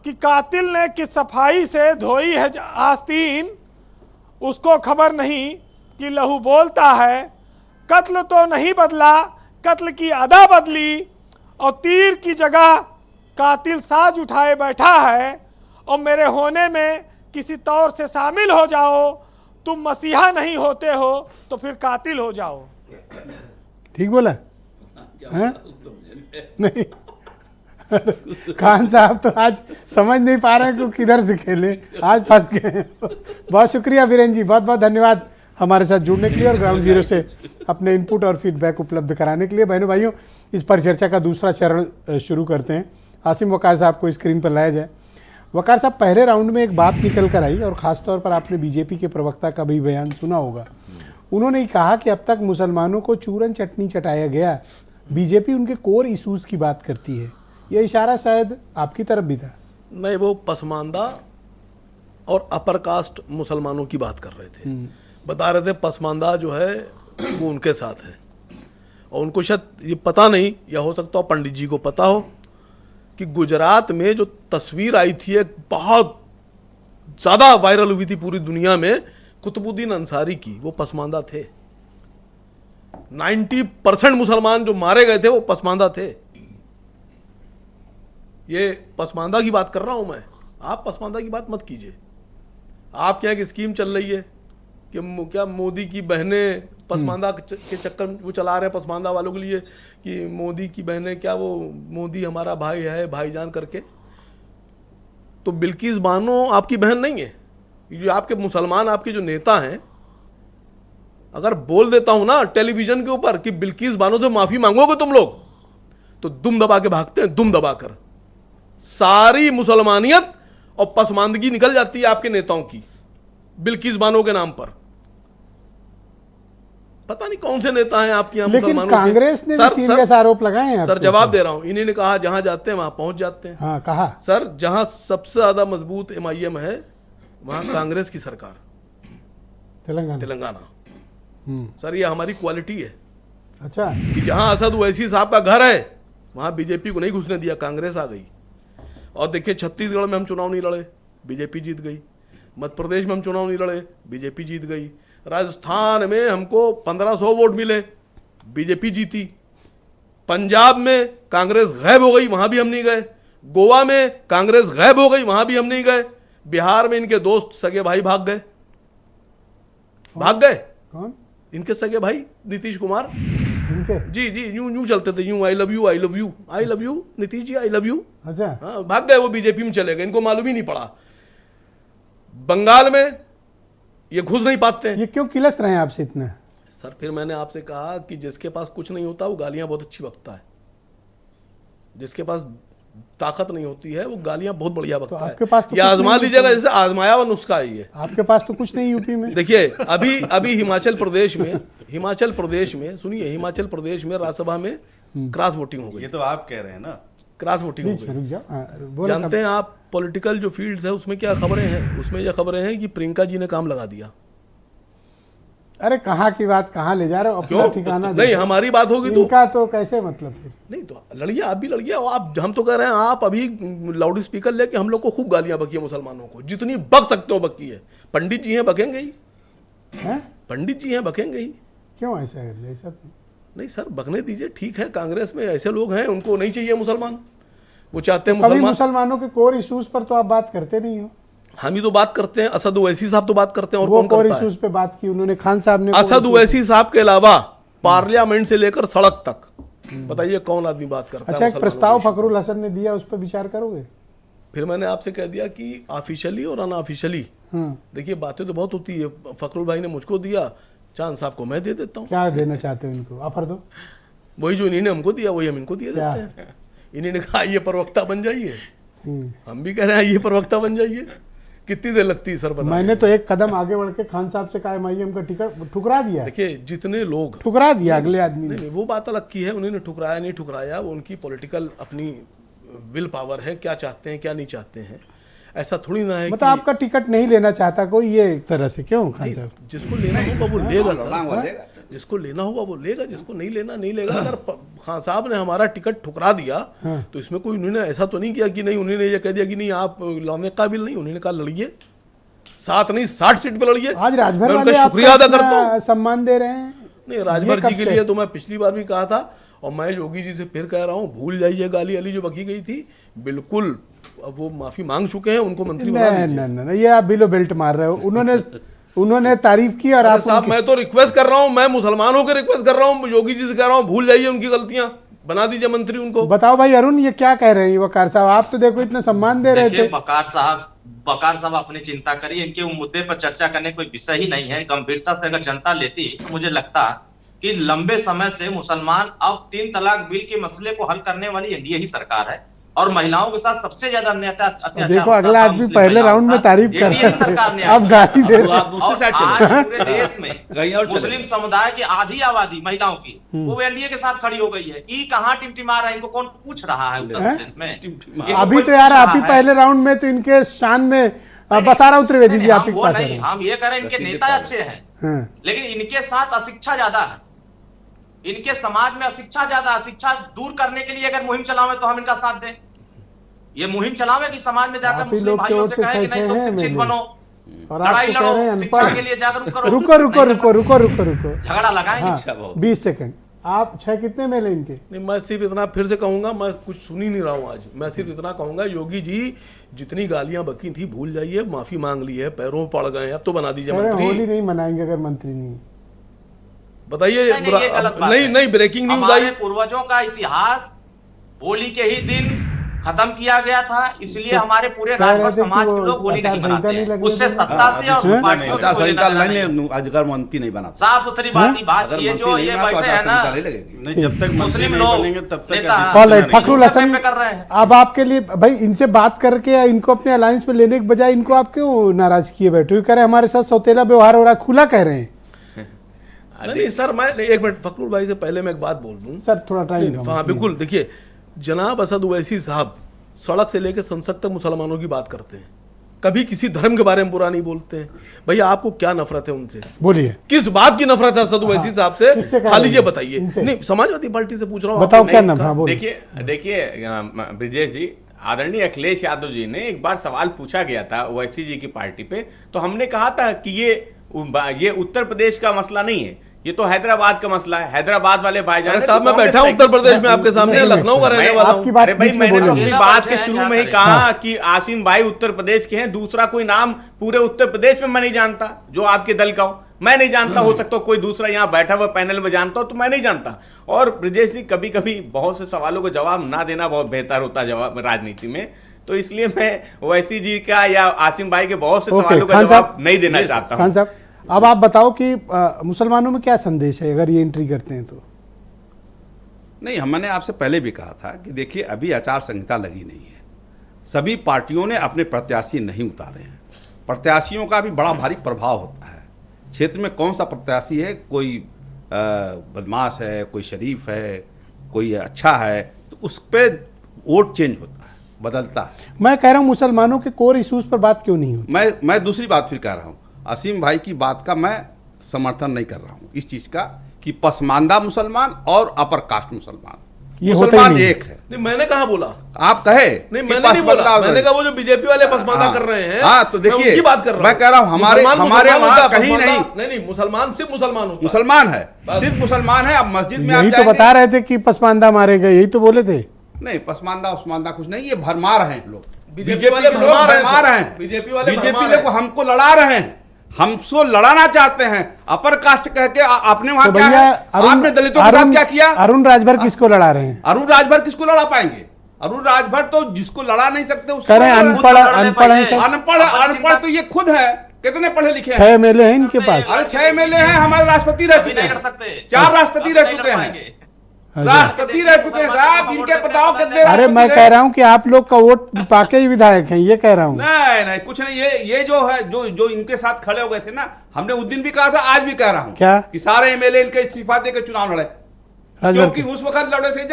[SPEAKER 12] कि कातिल ने किस सफाई से धोई है आस्तीन, उसको खबर नहीं कि लहू बोलता है। कत्ल तो नहीं बदला, कत्ल की अदा बदली, और तीर की जगह कातिल साज उठाए बैठा है। और मेरे होने में किसी तौर से शामिल हो जाओ, तुम मसीहा नहीं होते हो तो फिर कातिल हो जाओ।
[SPEAKER 2] ठीक बोला है? नहीं खान साहब तो आज समझ नहीं पा रहे हैं कि किधर से खेले, आज फंस गए। बहुत शुक्रिया वीरेन जी, बहुत बहुत धन्यवाद हमारे साथ जुड़ने के लिए और ग्राउंड जीरो से अपने इनपुट और फीडबैक उपलब्ध कराने के लिए। बहनों भाइयों, इस परिचर्चा का दूसरा चरण शुरू करते हैं। आसिम वकार साहब को स्क्रीन पर लाया जाए। वकार साहब, पहले राउंड में एक बात निकल कर आई और ख़ासतौर पर आपने बीजेपी के प्रवक्ता का भी बयान सुना होगा। उन्होंने कहा कि अब तक मुसलमानों को चूरन चटनी चटाया गया, बीजेपी उनके कोर इशूज़ की बात करती है। यह इशारा शायद आपकी तरफ भी था।
[SPEAKER 4] नहीं, वो पसमानदा और अपर कास्ट मुसलमानों की बात कर रहे थे। बता रहे थे पसमानदा जो है वो उनके साथ है, और उनको शायद ये पता नहीं, या हो सकता हो पंडित जी को पता हो, कि गुजरात में जो तस्वीर आई थी एक बहुत ज़्यादा वायरल हुई थी पूरी दुनिया में, कुतुबुद्दीन अंसारी की, वो पसमानदा थे। 90% मुसलमान जो मारे गए थे वो पसमानदा थे। ये पसमानदा की बात कर रहा हूं मैं, आप पसमानदा की बात मत कीजिए। आपके यहाँ एक स्कीम चल रही है कि क्या मोदी की बहनें पसमानदा के चक्कर वो चला रहे हैं पसमानदा वालों के लिए, कि मोदी की बहनें, क्या वो मोदी हमारा भाई है, भाईजान करके। तो बिल्किस बानो आपकी बहन नहीं है। ये जो आपके मुसलमान आपके जो नेता हैं, अगर बोल देता हूं ना टेलीविजन के ऊपर कि बिल्किस बानो से माफी मांगोगे तुम लोग, तो दुम दबा के भागते हैं, दुम दबाकर। सारी मुसलमानियत और पसमानदगी निकल जाती है आपके नेताओं की बिल्किस बानो के नाम पर। पता नहीं कौन से नेता हैं आपके यहाँ मुसलमानों के।
[SPEAKER 2] कांग्रेस ने भी सीरियस आरोप लगाए हैं।
[SPEAKER 4] सर जवाब दे रहा हूं, इन्हीं ने कहा जहां जाते हैं वहां पहुंच जाते हैं।
[SPEAKER 2] हाँ, कहा
[SPEAKER 4] सर, जहां सबसे ज्यादा मजबूत MIM है वहां कांग्रेस की सरकार, तेलंगाना। सर ये हमारी क्वालिटी है।
[SPEAKER 2] अच्छा,
[SPEAKER 4] कि जहां असद ओवैसी साहब का घर है वहां बीजेपी को नहीं घुसने दिया, कांग्रेस आ गई। और देखिए छत्तीसगढ़ में हम चुनाव नहीं लड़े, बीजेपी जीत गई। मध्य प्रदेश में हम चुनाव नहीं लड़े, बीजेपी जीत गई। राजस्थान में हमको 1500 वोट मिले, बीजेपी जीती। पंजाब में कांग्रेस गायब हो गई, वहां भी हम नहीं गए। गोवा में कांग्रेस गायब हो गई, वहां भी हम नहीं गए। बिहार में इनके दोस्त सगे भाई भाग गए।
[SPEAKER 2] कौन?
[SPEAKER 4] इनके सगे भाई नीतीश कुमार
[SPEAKER 2] इनके?
[SPEAKER 4] जी जी, यूं यूं चलते थे, यूं I love you I love you I love you Nitish ji I love you.
[SPEAKER 2] अच्छा,
[SPEAKER 4] हाँ, भाग गए वो, बीजेपी में चले गए, इनको मालूम ही नहीं पड़ा। बंगाल में ये घुस नहीं पाते हैं।
[SPEAKER 2] ये क्यों किलस रहे हैं आपसे इतना?
[SPEAKER 4] सर फिर मैंने आपसे कहा कि जिसके पास कुछ नहीं होता वो गालियां बहुत अच्छी बकता है, जिसके पास ताकत नहीं होती है वो गालियां बहुत बढ़िया बकता
[SPEAKER 2] आपके पास तो
[SPEAKER 4] है। ये
[SPEAKER 2] कुछ
[SPEAKER 4] आजमा
[SPEAKER 2] नहीं
[SPEAKER 4] लीजिएगा, जैसे आजमाया हुआ नुस्खा है ये।
[SPEAKER 2] आपके पास तो कुछ नहीं यूपी में।
[SPEAKER 4] देखिए अभी हिमाचल प्रदेश में सुनिए, हिमाचल प्रदेश में राज्यसभा में क्रॉस वोटिंग हो गई।
[SPEAKER 10] ये तो आप कह रहे हैं ना,
[SPEAKER 4] क्रॉस वोटिंग हो
[SPEAKER 2] रुक
[SPEAKER 4] गई।
[SPEAKER 2] जाओ, बोलो
[SPEAKER 4] जानते हैं आप पॉलिटिकल जो फील्ड्स है उसमें क्या खबरें हैं? उसमें यह खबरें हैं कि प्रियंका जी ने काम लगा दिया।
[SPEAKER 2] अरे कहाँ की बात कहाँ ले जा रहे हो? अपना
[SPEAKER 4] क्यों?
[SPEAKER 2] ठिकाना
[SPEAKER 4] नहीं, हमारी बात होगी तो
[SPEAKER 2] इनका तो कैसे मतलब फिर?
[SPEAKER 4] नहीं तो लड़िए, आप भी लड़िए। और आप, हम तो कह रहे हैं आप अभी लाउड स्पीकर लेके हम लोग को खूब गालियां बकी है, मुसलमानों को जितनी बक सकते हो बकी है। पंडित जी हैं बकेंगे ही,
[SPEAKER 2] हैं?
[SPEAKER 4] पंडित जी हैं बकेंगे ही।
[SPEAKER 2] क्यों ऐसा है? ऐसा
[SPEAKER 4] नहीं सर, बकने दीजिए, ठीक है। कांग्रेस में ऐसे लोग हैं, उनको नहीं चाहिए मुसलमान, वो चाहते हैं
[SPEAKER 2] कभी
[SPEAKER 4] मुसलमान।
[SPEAKER 2] मुसलमानों के कोर इश्यूज पर तो आप बात करते नहीं हो।
[SPEAKER 4] हम ही तो बात करते हैं, असद ओवैसी साहब तो बात करते हैं, और
[SPEAKER 2] वो
[SPEAKER 4] कौन
[SPEAKER 2] कोर
[SPEAKER 4] करता है?
[SPEAKER 2] इश्यूज पे बात की उन्होंने, खान साहब ने।
[SPEAKER 4] असद ओवैसी साहब के अलावा पार्लियामेंट से लेकर सड़क तक बताइए कौन आदमी बात करता है?
[SPEAKER 2] अच्छा, एक
[SPEAKER 4] मुसलमानों
[SPEAKER 2] प्रस्ताव
[SPEAKER 4] के issue
[SPEAKER 2] फखरुल हसन ने दिया, उस पर विचार करोगे?
[SPEAKER 4] फिर मैंने आपसे कह दिया कि ऑफिशियली और अनऑफिशियली, देखिए बातें तो बहुत होती है। फखरुल भाई ने मुझको दिया, चांद साहब को मैं दे देता हूँ।
[SPEAKER 2] क्या देना चाहते हो इनको? ऑफर दो।
[SPEAKER 4] वही जो इन्हीं ने हमको दिया वही हम इनको दिए देते हैं। इन्हीं ने कहा ये प्रवक्ता बन जाइए, हम भी कह रहे हैं ये प्रवक्ता बन जाइए। कितनी देर लगती है सर बताइए?
[SPEAKER 2] मैंने तो एक कदम आगे बढ़ के खान साहब से कहा MIM का टिकट ठुकरा दिया।
[SPEAKER 4] देखिए जितने लोग
[SPEAKER 2] ठुकरा दिया अगले आदमी ने।
[SPEAKER 4] नहीं, वो बात अलग की है, उन्होंने ठुकराया नहीं ठुकराया, वो उनकी पॉलिटिकल अपनी विल पावर है, क्या चाहते हैं क्या नहीं चाहते हैं। ऐसा थोड़ी ना है
[SPEAKER 2] मतलब आपका टिकट नहीं लेना चाहता कोई, ये एक तरह से क्यों खान साहब?
[SPEAKER 4] जिसको लेना होगा वो लेगा सर, जिसको लेना होगा वो लेगा, जिसको नहीं लेना नहीं लेगा। अगर खान साहब ने हमारा टिकट ठुकरा दिया तो इसमें कोई, उन्होंने ऐसा तो नहीं किया कि नहीं, उन्होंने ये कह दिया कि नहीं आप लड़ने काबिल नहीं। उन्होंने कहा लड़िए, 7 नहीं 60 सीट पे लड़िए।
[SPEAKER 2] आज राजभर
[SPEAKER 4] मैं
[SPEAKER 2] वाले
[SPEAKER 4] उनका शुक्रिया अदा करता हूँ,
[SPEAKER 2] सम्मान दे रहे हैं।
[SPEAKER 4] नहीं राजभर जी के लिए तो मैं पिछली बार भी कहा था, और मैं योगी जी से फिर कह रहा हूँ, भूल जाइए गाली अली जो बकी गई थी, बिल्कुल अब वो माफी मांग चुके हैं, उनको मंत्री बना दीजिए।
[SPEAKER 2] नहीं, ये आप बिलो बेल्ट मार रहे हो। उन्होंने तारीफ की और आप
[SPEAKER 4] साहब मैं तो रिक्वेस्ट कर रहा हूँ, मैं मुसलमानों के रिक्वेस्ट कर रहा हूँ, योगी जी से कह रहा हूँ भूल जाइए उनकी गलतियां, बना दीजिए मंत्री उनको।
[SPEAKER 2] बताओ भाई अरुण, ये क्या कह रहे हैं वकार साहब? आप तो देखो इतना सम्मान दे रहे थे।
[SPEAKER 11] वकार साहब अपनी चिंता करिए, इनके मुद्दे पर चर्चा करने कोई विषय ही नहीं है। गंभीरता से अगर जनता लेती तो मुझे लगता कि लंबे समय से मुसलमान अब 3 तलाक बिल के मसले को हल करने वाली एनडीए ही सरकार है, और महिलाओं के साथ सबसे ज्यादा अत्याचार।
[SPEAKER 2] देखो अगला आदमी पहले राउंड में तारीफ कर रहा है, अब गाली दे रहा है।
[SPEAKER 11] पूरे देश में मुस्लिम समुदाय की आधी आबादी महिलाओं की वो एनडीए के साथ खड़ी हो गई है। ई कहाँ टिमटिमा रहा है, इनको कौन पूछ रहा है उत्तर प्रदेश में?
[SPEAKER 2] अभी तो यार आप ही पहले राउंड में तो इनके शान में बसा रहा हूँ त्रिवेदी जी, आप ही पास
[SPEAKER 11] नहीं, हम ये कह रहे हैं इनके नेता अच्छे हैं, लेकिन इनके साथ अशिक्षा ज्यादा है। इनके समाज में अशिक्षा ज्यादा, अशिक्षा दूर करने के लिए अगर मुहिम चलावे तो हम इनका साथ दें। ये मुहिम चलावे कि समाज में जाकर मुस्लिम भाइयों से कहें कि नहीं तुम शिक्षित बनो,
[SPEAKER 2] और
[SPEAKER 11] लड़ाई
[SPEAKER 2] आप कह रहे हैं
[SPEAKER 11] लड़ो, शिक्षा के लिए जागरूक करो।
[SPEAKER 2] रुको,
[SPEAKER 11] झगड़ा लगाएंगे।
[SPEAKER 2] 20 सेकंड। आप 6 कितने में ले इनके?
[SPEAKER 4] नहीं, मैं सिर्फ इतना फिर से कहूंगा, मैं कुछ सुन ही नहीं रहा हूँ आज। मैं सिर्फ इतना कहूंगा, योगी जी जितनी गालियां बकी थी भूल जाइए, माफी मांग ली है, पैरों में पड़ गए, अब तो बना दीजिए मंत्री।
[SPEAKER 2] होली नहीं मनाएंगे अगर मंत्री नहीं।
[SPEAKER 4] बताइए नहीं ब्रेकिंग न्यूज आई।
[SPEAKER 11] पूर्वजों का इतिहास होली के ही दिन खत्म किया गया था, इसलिए हमारे पूरे राजभर समाज के लोग होली नहीं मनाते हैं। उससे सत्ता से और
[SPEAKER 9] आचार संहिता अगर मंत्री नहीं बना,
[SPEAKER 11] साफ सुथरी बात ये जो ये बैठे हैं ना,
[SPEAKER 10] नहीं जब तक मुस्लिम
[SPEAKER 11] लोग
[SPEAKER 10] बनेंगे तब तक
[SPEAKER 2] फखरुल हसन कर रहे हैं। अब आपके लिए भाई इनसे बात करके या इनको अपने अलायंस पे लेने के बजाय इनको आप क्यों नाराज किए बैठे हो? कह रहे हमारे साथ सौतेला व्यवहार हो रहा है, खुला कह रहे हैं।
[SPEAKER 4] नहीं सर, मैं एक मिनट फखरुल भाई से पहले मैं एक बात बोल दूं
[SPEAKER 2] सर, थोड़ा टाइम।
[SPEAKER 4] हाँ बिल्कुल, देखिए जनाब असद ओवैसी साहब सड़क से लेकर संसद तक मुसलमानों की बात करते हैं, कभी किसी धर्म के बारे में बुरा नहीं बोलते हैं। भैया आपको क्या नफरत है उनसे?
[SPEAKER 2] बोलिए,
[SPEAKER 4] किस बात की नफरत है असद ओवैसी साहब से? खाली ये बताइए। नहीं, समाजवादी पार्टी से पूछ रहा हूँ,
[SPEAKER 2] बताओ क्या नाम है?
[SPEAKER 7] देखिए ब्रिजेश जी, आदरणीय अखिलेश यादव जी ने एक बार सवाल पूछा गया था ओवैसी जी की पार्टी पे, तो हमने कहा था कि ये उत्तर प्रदेश का मसला नहीं है, ये तो हैदराबाद का मसला है। हैदराबाद वाले भाईजान
[SPEAKER 4] साहब, मैं बैठा हूं उत्तर प्रदेश में आपके सामने, लखनऊ का रहने वाला हूं।
[SPEAKER 7] अरे भाई, मैंने तो अपनी बात के शुरू में ही कहा कि आसिम भाई उत्तर प्रदेश के हैं, दूसरा कोई नाम पूरे उत्तर प्रदेश में मैं नहीं जानता जो आपके दल का हो। मैं नहीं जानता, हो सकता कोई दूसरा यहाँ बैठा हुआ पैनल में जानता हो, तो मैं नहीं जानता। और ब्रजेश जी, कभी कभी बहुत से सवालों को जवाब ना देना बहुत बेहतर होता है जवाब राजनीति में, तो इसलिए मैं ओवैसी जी का या आसिम भाई के बहुत से सवालों का जवाब नहीं देना चाहता हूं।
[SPEAKER 2] खान साहब, अब आप बताओ कि मुसलमानों में क्या संदेश है अगर ये एंट्री करते हैं तो?
[SPEAKER 9] नहीं, मैंने आपसे पहले भी कहा था कि देखिए अभी आचार संहिता लगी नहीं है, सभी पार्टियों ने अपने प्रत्याशी नहीं उतारे हैं, प्रत्याशियों का भी बड़ा भारी प्रभाव होता है। क्षेत्र में कौन सा प्रत्याशी है, कोई बदमाश है, कोई शरीफ है, कोई अच्छा है, तो उस पर वोट चेंज होता है, बदलता है।
[SPEAKER 2] मैं कह रहा हूं मुसलमानों के कोर इश्यूज पर बात क्यों नहीं होती?
[SPEAKER 9] मैं दूसरी बात फिर कह रहा हूं, असीम भाई की बात का मैं समर्थन नहीं कर रहा हूं इस चीज का कि पसमानदा मुसलमान और अपर कास्ट मुसलमान,
[SPEAKER 2] ये
[SPEAKER 9] मुसलमान एक है।
[SPEAKER 4] नहीं, मैंने कहा बोला,
[SPEAKER 9] आप कहे
[SPEAKER 4] नहीं, मैंने नहीं बोला, मैंने कहा वो जो बीजेपी वाले पसमानदा कर रहे हैं,
[SPEAKER 9] हाँ, तो देखिए
[SPEAKER 4] उनकी बात कर रहा हूं।
[SPEAKER 9] मैं कह रहा हूं हमारे वहां कहीं
[SPEAKER 4] नहीं, मुसलमान सिर्फ मुसलमान होता है,
[SPEAKER 9] मुसलमान है, सिर्फ मुसलमान है। अब मस्जिद में
[SPEAKER 2] यही तो बता रहे थे कि पसमानदा मारे गए, यही तो बोले थे।
[SPEAKER 9] नहीं, पसमानदा उस्मानदा कुछ नहीं, ये भरमार हैं लोग,
[SPEAKER 4] बीजेपी वाले
[SPEAKER 9] भरमार हैं,
[SPEAKER 4] बीजेपी वाले
[SPEAKER 9] बीजेपी को हमको लड़ा रहे हैं, हमको लड़ाना चाहते हैं, अपर कास्ट कह के आपने वहां क्या है? आपने दलितों के साथ क्या किया?
[SPEAKER 2] अरुण राजभर किसको लड़ा रहे हैं?
[SPEAKER 9] अरुण राजभर किसको लड़ा पाएंगे? अरुण राजभर तो जिसको लड़ा नहीं सकते उसको
[SPEAKER 2] अनपढ़
[SPEAKER 9] अनपढ़ तो ये खुद है, कितने पढ़े लिखे हैं?
[SPEAKER 2] 6 एमएलए हैं इनके पास।
[SPEAKER 9] अरे 6 एमएलए हैं, हमारे राष्ट्रपति रह चुके हैं, 4 राष्ट्रपति रह चुके हैं, राष्ट्रपति रह चुके हैं साहब, इनके बताओ कितने।
[SPEAKER 2] अरे मैं कह रहा हूं कि आप लोग का वोट पाके ही विधायक हैं, ये कह रहा हूं।
[SPEAKER 9] नहीं कुछ नहीं, ये जो है जो इनके साथ खड़े हो गए थे ना, हमने उस दिन भी कहा था, आज भी कह रहा हूं
[SPEAKER 2] क्या
[SPEAKER 9] कि सारे एमएलए इनके इस्तीफा देकर चुनाव लड़े, क्योंकि उस वक्त लड़े थे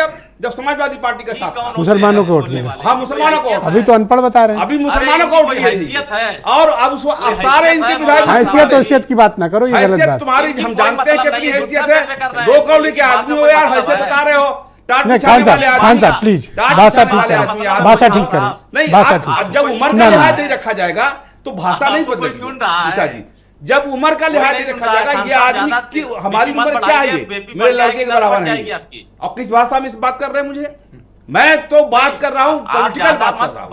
[SPEAKER 9] जब समाजवादी पार्टी का साथ था।
[SPEAKER 2] मुसलमानों को वोट दिया।
[SPEAKER 9] हाँ, मुसलमानों को।
[SPEAKER 2] अभी तो अनपढ़ बता रहे हैं,
[SPEAKER 9] अभी मुसलमानों को वोट दिए थे। और अब सारे इनके विधायक
[SPEAKER 2] हैसियत की बात ना करो, ये गलत बात।
[SPEAKER 9] तुम्हारी हम जानते हैं कितनी हैसियत है, 2 करोड़ के आदमी हो यार, हैसियत बता रहे हो।
[SPEAKER 2] खान साहब प्लीज भाषा ठीक करें, भाषा ठीक करें,
[SPEAKER 9] नहीं,
[SPEAKER 2] भाषा ठीक।
[SPEAKER 9] जब उम्र का लिहाज नहीं रखा जाएगा तो भाषा नहीं बदलेगी निशा जी, जब उम्र का लिहाज नहीं रखा जाएगा, ये आदमी की हमारी उम्र क्या है, ये मेरे लड़के के बराबर है, और किस भाषा में इस बात कर रहे हैं मुझे? मैं तो बात कर रहा हूँ, पॉलिटिकल बात कर रहा हूँ,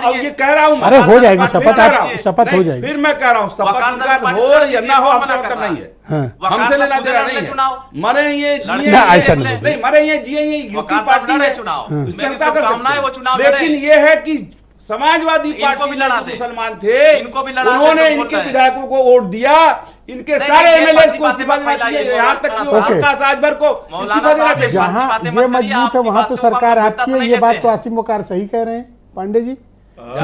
[SPEAKER 9] और ये कह रहा हूँ,
[SPEAKER 2] अरे हो जाएगी शपथ हो जाएगी।
[SPEAKER 9] फिर मैं कह रहा हूँ शपथ हो या ना हो हमसे मतलब नहीं है, हमसे लेना देना नहीं है। मरे ये
[SPEAKER 2] ऐसा नहीं,
[SPEAKER 9] मरे ये जिए ये गिरती पार्टी है, उसमें हम क्या कर सकते हैं? लेकिन ये है कि समाजवादी पार्टी में जो मुसलमान थे, उन्होंने इनके विधायकों को वोट दिया, इनके सारे एमएलए को इस्तीफा देना चाहिए, यहाँ तक कि आकाश राजभर को इस्तीफा देना चाहिए।
[SPEAKER 2] जहाँ ये मजबूत है वहां तो सरकार आपकी है, ये बात तो आसिम वकार सही कह रहे हैं पांडे जी,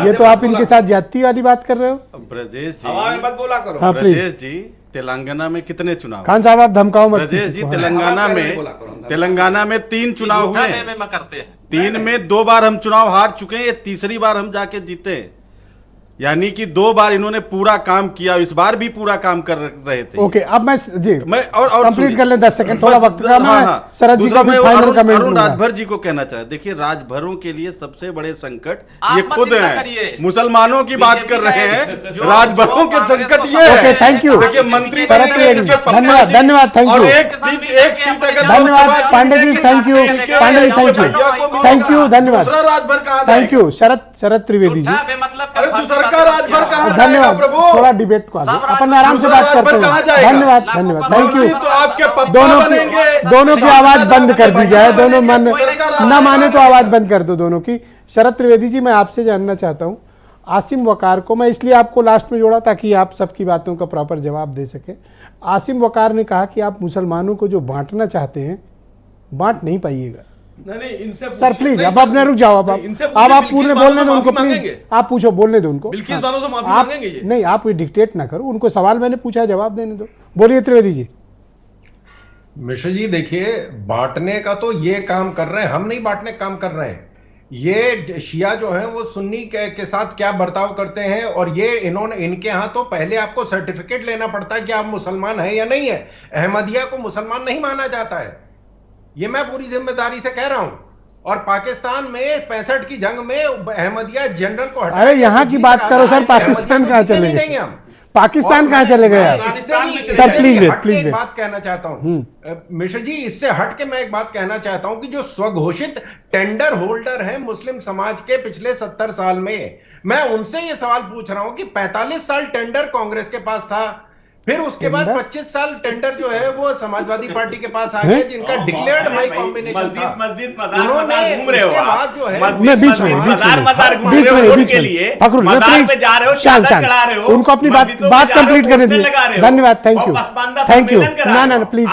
[SPEAKER 2] ये तो आप इनके साथ ज्यादती वाली बात कर रहे हो।
[SPEAKER 10] ब्रजेश जी,
[SPEAKER 9] हवा में मत बोला करो।
[SPEAKER 10] ब्रजेश जी, तेलंगाना में कितने चुनाव?
[SPEAKER 2] खान साहब आप धमकाओ मत।
[SPEAKER 10] ब्रजेश जी, तेलंगाना में 3 चुनाव हुए, 3 में 2 बार हम चुनाव हार चुके हैं, ये तीसरी बार हम जाके जीते हैं, यानी कि 2 बार इन्होंने पूरा काम किया, इस बार भी पूरा काम कर रहे थे।
[SPEAKER 2] ओके, अब मैं और
[SPEAKER 10] कंप्लीट
[SPEAKER 2] कर लें 10 सेकंड, थोड़ा वक्त का। मैं शरद जी का भी फाइनल कमेंट
[SPEAKER 10] अरुण राजभर जी को कहना चाहता, देखिए राजभरों के लिए सबसे बड़े संकट ये खुद हैं, मुसलमानों की बात कर रहे हैं, राजभरों के संकट ये है।
[SPEAKER 2] थैंक यू,
[SPEAKER 10] देखिए मंत्री
[SPEAKER 2] धन्यवाद, थैंक यू,
[SPEAKER 10] एक सीट अगर
[SPEAKER 2] धन्यवाद Pandey ji, thank you Pandey ji, thank you, धन्यवाद,
[SPEAKER 10] राजभर कहा,
[SPEAKER 2] थैंक यू शरद त्रिवेदी जी,
[SPEAKER 10] राजभर कहाँ
[SPEAKER 2] धन्यवाद। थोड़ा डिबेट को अपन आराम से बात करते हैं, धन्यवाद थैंक यू।
[SPEAKER 10] तो आपके
[SPEAKER 2] दोनों की आवाज बंद कर दी जाए, दोनों मन न माने तो आवाज बंद कर दो दोनों की। शरद त्रिवेदी जी, मैं आपसे जानना चाहता हूं, आसिम वकार को मैं इसलिए आपको लास्ट में जोड़ा ताकि आप सबकी बातों का प्रॉपर जवाब दे सके। आसिम वकार ने कहा कि आप मुसलमानों को जो बांटना चाहते हैं बांट नहीं पाइएगा।
[SPEAKER 4] नहीं, इनसे
[SPEAKER 2] सर प्लीज, अब अपने रुक जाओ, अब आप पूरे बोलने दो उनको, प्लीज आप पूछो, बोलने दो उनको।
[SPEAKER 4] बिल्किस बानो से माफी मांगेंगे ये?
[SPEAKER 2] नहीं, आप डिक्टेट ना करो, उनको सवाल मैंने पूछा, जवाब देने दो। बोलिए त्रिवेदी जी।
[SPEAKER 8] मिश्र जी, देखिए बांटने का तो ये काम कर रहे हैं, हम नहीं बांटने का काम कर रहे हैं। ये शिया जो है वो सुन्नी के साथ क्या बर्ताव करते हैं, और ये इनके यहाँ तो पहले आपको सर्टिफिकेट लेना पड़ता है कि आप मुसलमान हैं या नहीं है। अहमदिया को मुसलमान नहीं माना जाता है, ये मैं पूरी जिम्मेदारी से कह रहा हूं। और पाकिस्तान में 65 की जंग में अहमदिया जनरल को हटा,
[SPEAKER 2] अरे यहाँ की बात करो सर, पाकिस्तान कहाँ चले गए? पाकिस्तान कहाँ चले गए आप? सर प्लीज
[SPEAKER 8] बात कहना चाहता हूं मिश्र जी, इससे हट के मैं एक बात कहना चाहता हूं कि जो स्वघोषित टेंडर होल्डर हैं मुस्लिम समाज के पिछले 70 साल में, मैं उनसे ये सवाल पूछ रहा हूं कि 45 साल टेंडर कांग्रेस के पास था, फिर उसके बाद 25 साल टेंडर जो है वो समाजवादी पार्टी के पास आ गया, जिनका डिक्लेयर्ड हाई कॉम्बिनेशन था।
[SPEAKER 7] मस्जिद मजार घूम रहे हो आप,
[SPEAKER 8] जो है
[SPEAKER 2] मैं बीच में फखरुल शांत उनको अपनी बात कंप्लीट करने दीजिए। धन्यवाद, थैंक यू ना प्लीज।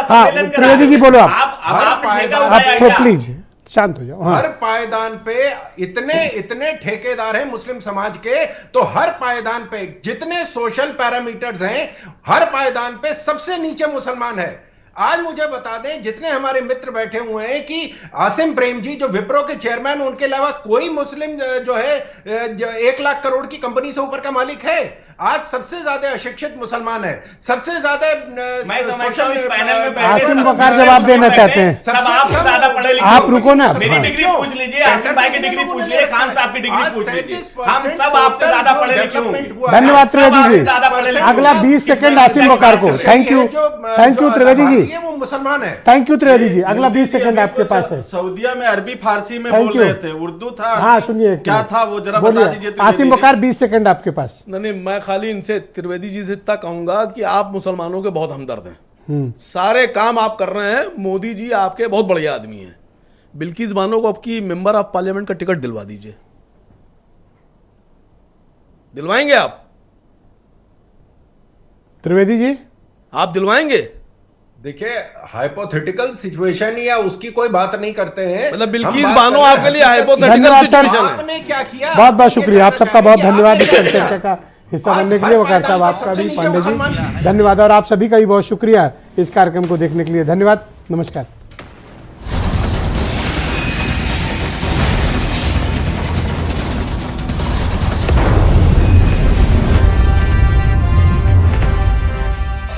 [SPEAKER 2] हाँ त्रिवेदी जी बोलो आप प्लीज शांत हो जाओ।
[SPEAKER 8] हर पायदान पे इतने ठेकेदार हैं मुस्लिम समाज के, तो हर पायदान पे जितने सोशल पैरामीटर्स हैं, हर पायदान पे सबसे नीचे मुसलमान है। आज मुझे बता दें, जितने हमारे मित्र बैठे हुए हैं, कि आसिम प्रेम जी जो विप्रो के चेयरमैन, उनके अलावा कोई मुस्लिम जो है 1 लाख करोड़ की कंपनी से ऊपर का मालिक है। आज सबसे ज्यादा अशिक्षित मुसलमान है, सबसे ज्यादा
[SPEAKER 2] आसिम वकार जवाब देना चाहते हैं।
[SPEAKER 7] सब आप ज्यादा पढ़े लिखे,
[SPEAKER 2] आप रुको ना,
[SPEAKER 7] मेरी डिग्री पूछ लीजिए, आसिम भाई की डिग्री पूछ लीजिए, खान साहब की डिग्री पूछ लीजिए, हम सब आपसे ज्यादा पढ़े लिखे होंगे।
[SPEAKER 2] धन्यवाद त्रिवेदी जी। अगला 20 सेकंड आसिम वकार को। थैंक यू त्रिवेदी जी,
[SPEAKER 8] वो मुसलमान है।
[SPEAKER 2] Thank you Trivedi ji. अगला 20 सेकंड आपके पास है।
[SPEAKER 10] सऊदिया में अरबी फारसी में बोल रहे थे, उर्दू था,
[SPEAKER 2] हाँ सुनिए
[SPEAKER 10] क्या था वो जरा बता दीजिए।
[SPEAKER 2] आसिम वकार 20 सेकंड आपके पास।
[SPEAKER 4] नहीं, मैं खाली इनसे त्रिवेदी जी से इतना कहूंगा कि आप मुसलमानों के बहुत हमदर्द हैं। सारे काम आप कर रहे हैं, मोदी जी आपके बहुत बढ़िया आदमी हैं। बिल्किस बानो को आपकी मेंबर ऑफ पार्लियामेंट का टिकट दिलवा दीजिए। दिलवाएंगे आप?
[SPEAKER 2] त्रिवेदी जी
[SPEAKER 4] आप दिलवाएंगे?
[SPEAKER 8] देखिए, हाइपोथेटिकल सिचुएशन या उसकी कोई बात नहीं करते हैं।
[SPEAKER 4] मतलब बिल्किस बानो आपके लिए हाइपोथेटिकल सिचुएशन है।
[SPEAKER 8] आपने क्या किया?
[SPEAKER 2] बहुत बहुत शुक्रिया, आप सबका बहुत धन्यवाद इस चर्चा का हिस्सा बनने के लिए। वकार साहब आपका भी, पांडे जी धन्यवाद, और आप सभी का भी बहुत शुक्रिया इस कार्यक्रम को देखने के लिए। धन्यवाद, नमस्कार।